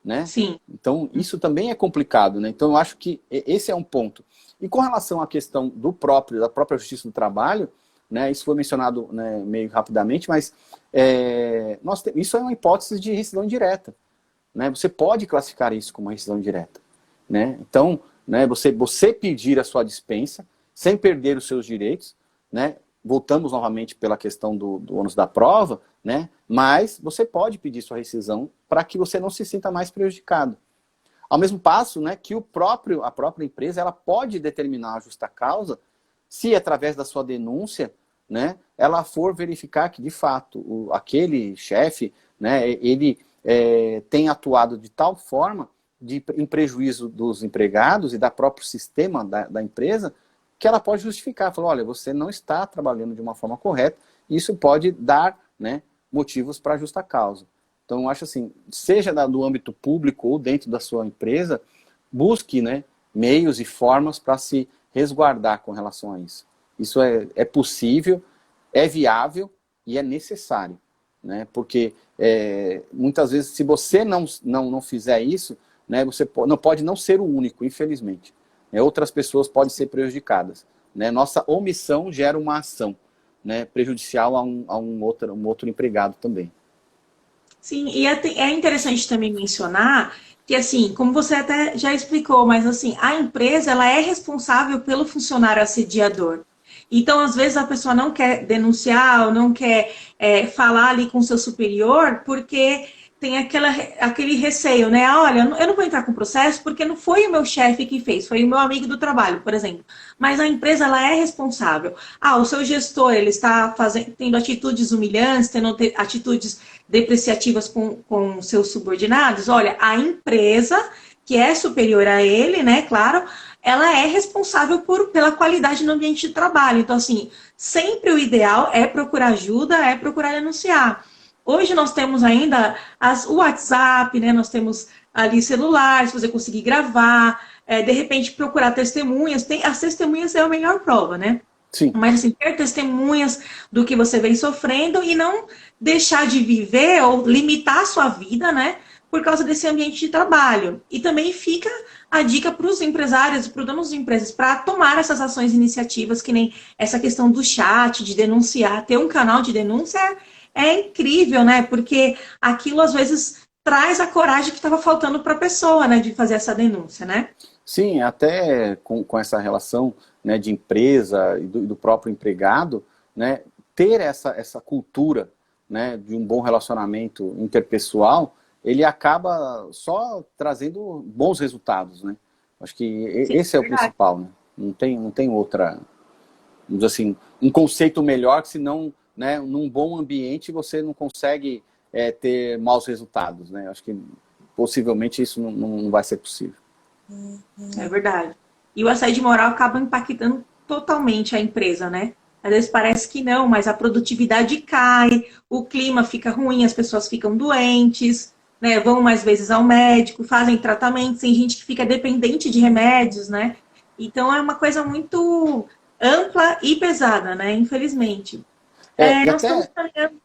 Né? Sim. Então, isso também é complicado. Né? Então, eu acho que esse é um ponto. E com relação à questão da própria Justiça do Trabalho, né, isso foi mencionado, né, meio rapidamente, mas isso é uma hipótese de rescisão indireta. Né? Você pode classificar isso como uma rescisão indireta. Né? Então, né, você pedir a sua dispensa sem perder os seus direitos, né? Voltamos novamente pela questão do ônus da prova, né? Mas você pode pedir sua rescisão para que você não se sinta mais prejudicado. Ao mesmo passo, né, que a própria empresa ela pode determinar a justa causa se, através da sua denúncia, né, ela for verificar que, de fato, aquele chefe, né, ele tem atuado de tal forma em prejuízo dos empregados e da próprio sistema da empresa, que ela pode justificar. Falar, olha, você não está trabalhando de uma forma correta, e isso pode dar, né, motivos para justa causa. Então, eu acho assim, seja no âmbito público ou dentro da sua empresa, busque, né, meios e formas para se resguardar com relação a isso. Isso é possível, é viável e é necessário. Né? Porque muitas vezes, se você não fizer isso, né, você não pode não ser o único, infelizmente. Outras pessoas podem ser prejudicadas. Né? Nossa omissão gera uma ação, né, prejudicial a um outro empregado também. Sim, e é interessante também mencionar que, assim, como você até já explicou, mas assim, a empresa ela é responsável pelo funcionário assediador. Então, às vezes, a pessoa não quer denunciar ou não quer falar ali com o seu superior porque tem aquele receio, né? Olha, eu não vou entrar com processo porque não foi o meu chefe que fez, foi o meu amigo do trabalho, por exemplo. Mas a empresa, ela é responsável. Ah, o seu gestor, ele está tendo atitudes humilhantes, tendo atitudes depreciativas com seus subordinados. Olha, a empresa, que é superior a ele, né, claro, ela é responsável pela qualidade no ambiente de trabalho. Então, assim, sempre o ideal é procurar ajuda, é procurar denunciar. Hoje nós temos ainda o WhatsApp, né? Nós temos ali celular, se você conseguir gravar, de repente procurar testemunhas. As testemunhas é a melhor prova, né? Sim. Mas assim, ter testemunhas do que você vem sofrendo e não deixar de viver ou limitar a sua vida, né? Por causa desse ambiente de trabalho. E também fica a dica para os empresários, para os donos de empresas, para tomar essas ações e iniciativas, que nem essa questão do chat, de denunciar, ter um canal de denúncia é incrível, né? Porque aquilo às vezes traz a coragem que estava faltando para a pessoa, né? De fazer essa denúncia, né? Sim, até com essa relação, né, de empresa e do próprio empregado, né? Ter essa cultura, né, de um bom relacionamento interpessoal, ele acaba só trazendo bons resultados, né? Acho que Sim, esse é o verdade. principal, né? Não tem outra, vamos dizer assim, um conceito melhor que senão, né, num bom ambiente você não consegue ter maus resultados, né? Acho que possivelmente isso não vai ser possível. É verdade. E o assédio moral acaba impactando totalmente a empresa, né? Às vezes parece que não, mas a produtividade cai, o clima fica ruim, as pessoas ficam doentes, né? Vão mais vezes ao médico, fazem tratamentos, tem gente que fica dependente de remédios, né? Então é uma coisa muito ampla e pesada, né? Infelizmente. E Nós estamos até, caminhando.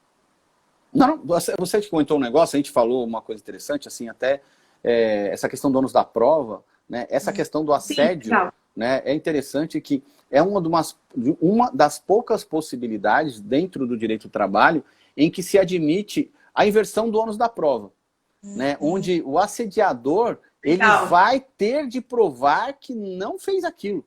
não, você que comentou um negócio, a gente falou uma coisa interessante, assim, até essa questão do ônus da prova, né? Essa questão do Sim, assédio, legal. né? É interessante que é uma das poucas possibilidades dentro do direito do trabalho em que se admite a inversão do ônus da prova, né? Onde o assediador ele Legal. vai ter de provar que não fez aquilo.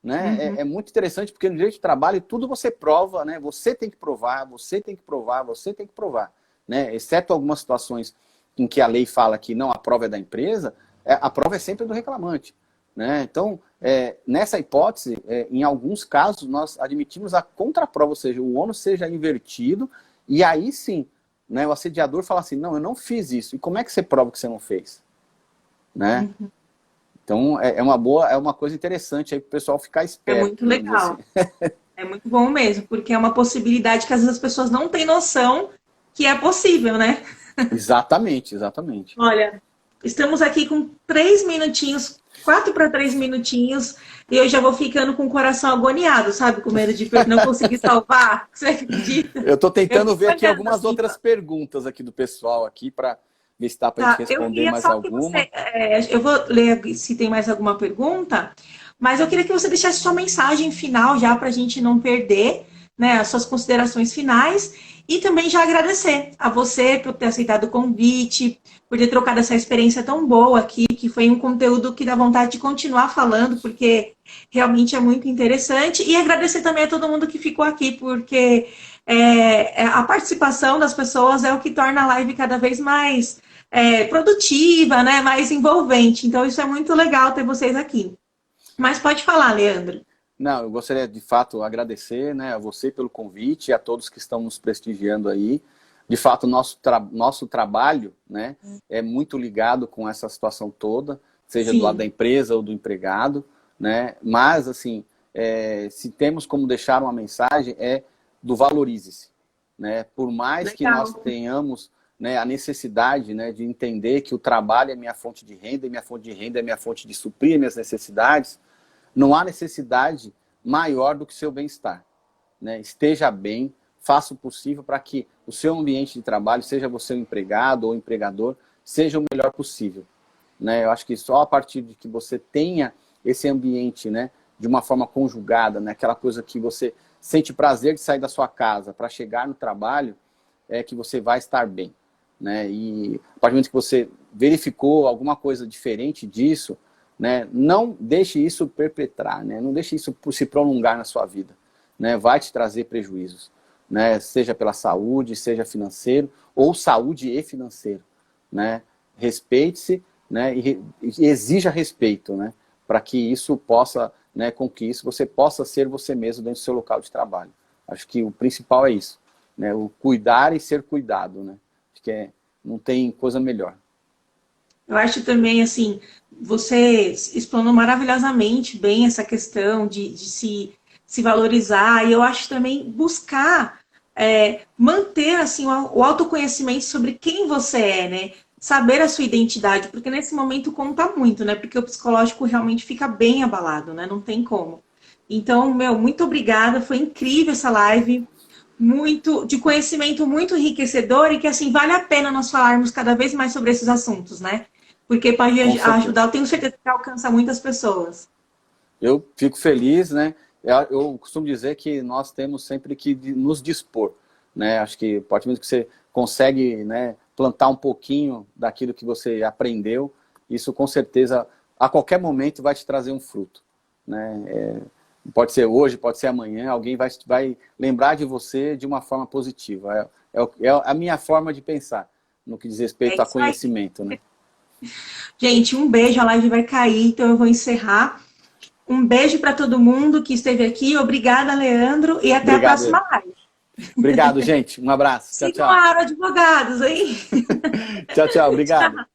Né? Uhum. É muito interessante porque no direito do trabalho tudo você prova, né? Você tem que provar, você tem que provar, você tem que provar, né? Exceto algumas situações em que a lei fala que não, a prova é da empresa, a prova é sempre do reclamante. Né? Então, nessa hipótese, em alguns casos, nós admitimos a contraprova, ou seja, o ônus seja invertido, e aí sim, né, o assediador fala assim, não, eu não fiz isso. E como é que você prova que você não fez? Né? Uhum. Então, é uma coisa interessante aí para o pessoal ficar É esperto. muito legal. Assim. É muito bom mesmo, porque é uma possibilidade que às vezes as pessoas não têm noção que é possível, né? Exatamente, exatamente. Olha, estamos aqui com 3 minutinhos, 4 para 3 minutinhos, e eu já vou ficando com o coração agoniado, sabe? Com medo de não conseguir salvar. Você acredita? Eu estou Eu tentando fico ver aqui olhando algumas assim, outras perguntas aqui do pessoal aqui para ver se dá para a gente tá? Eu responder queria mais só que você. alguma. Eu vou ler se tem mais alguma pergunta, mas eu queria que você deixasse sua mensagem final já para a gente não perder, né, as suas considerações finais e também já agradecer a você por ter aceitado o convite, por ter trocado essa experiência tão boa aqui, que foi um conteúdo que dá vontade de continuar falando, porque realmente é muito interessante. E agradecer também a todo mundo que ficou aqui, porque a participação das pessoas é o que torna a live cada vez mais produtiva, né, mais envolvente. Então, isso é muito legal ter vocês aqui. Mas pode falar, Leandro. Não, eu gostaria de fato agradecer, né, a você pelo convite e a todos que estão nos prestigiando aí. De fato, o nosso trabalho, né, é muito ligado com essa situação toda, seja do lado Sim. da empresa ou do empregado, né? Mas, assim, se temos como deixar uma mensagem, é do valorize-se. Né? Por mais que nós Legal. tenhamos, né, a necessidade, né, de entender que o trabalho é minha fonte de renda, e minha fonte de renda é minha fonte de suprir minhas necessidades, não há necessidade maior do que o seu bem-estar. Né? Esteja bem, faça o possível para que o seu ambiente de trabalho, seja você um empregado ou empregador, seja o melhor possível. Né? Eu acho que só a partir de que você tenha esse ambiente, né, de uma forma conjugada, né, aquela coisa que você sente prazer de sair da sua casa para chegar no trabalho, é que você vai estar bem. Né? E a partir do momento que você verificou alguma coisa diferente disso, né, não deixe isso perpetrar, né? Não deixe isso se prolongar na sua vida. Né? Vai te trazer prejuízos. Né? Seja pela saúde, seja financeiro, ou saúde e financeiro. Né? Respeite-se, né, e exija respeito, né, para que isso possa, né, com que isso você possa ser você mesmo dentro do seu local de trabalho. Acho que o principal é isso, né, o cuidar e ser cuidado, né, acho que não tem coisa melhor. Eu acho também, assim, você explanou maravilhosamente bem essa questão de se valorizar, e eu acho também buscar manter, assim, o autoconhecimento sobre quem você é, né? Saber a sua identidade, porque nesse momento conta muito, né? Porque o psicológico realmente fica bem abalado, né? Não tem como. Então, meu, muito obrigada, foi incrível essa live, muito de conhecimento muito enriquecedor e que assim vale a pena nós falarmos cada vez mais sobre esses assuntos, né? Porque pode Com certeza. ajudar, eu tenho certeza que alcança muitas pessoas. Eu fico feliz, né? Eu costumo dizer que nós temos sempre que nos dispor, né? Acho que a partir do momento que você consegue, né, plantar um pouquinho daquilo que você aprendeu, isso com certeza, a qualquer momento, vai te trazer um fruto, né? Pode ser hoje, pode ser amanhã, alguém vai lembrar de você de uma forma positiva. É a minha forma de pensar, no que diz É respeito a isso aí. conhecimento, né? Gente, um beijo, a live vai cair, então eu vou encerrar. Um beijo para todo mundo que esteve aqui. Obrigada, Leandro, e até a Obrigado. próxima live. Obrigado, gente. Um abraço. Tchau, Sigam tchau. a Aro Advogados, hein? Tchau, tchau. Obrigado.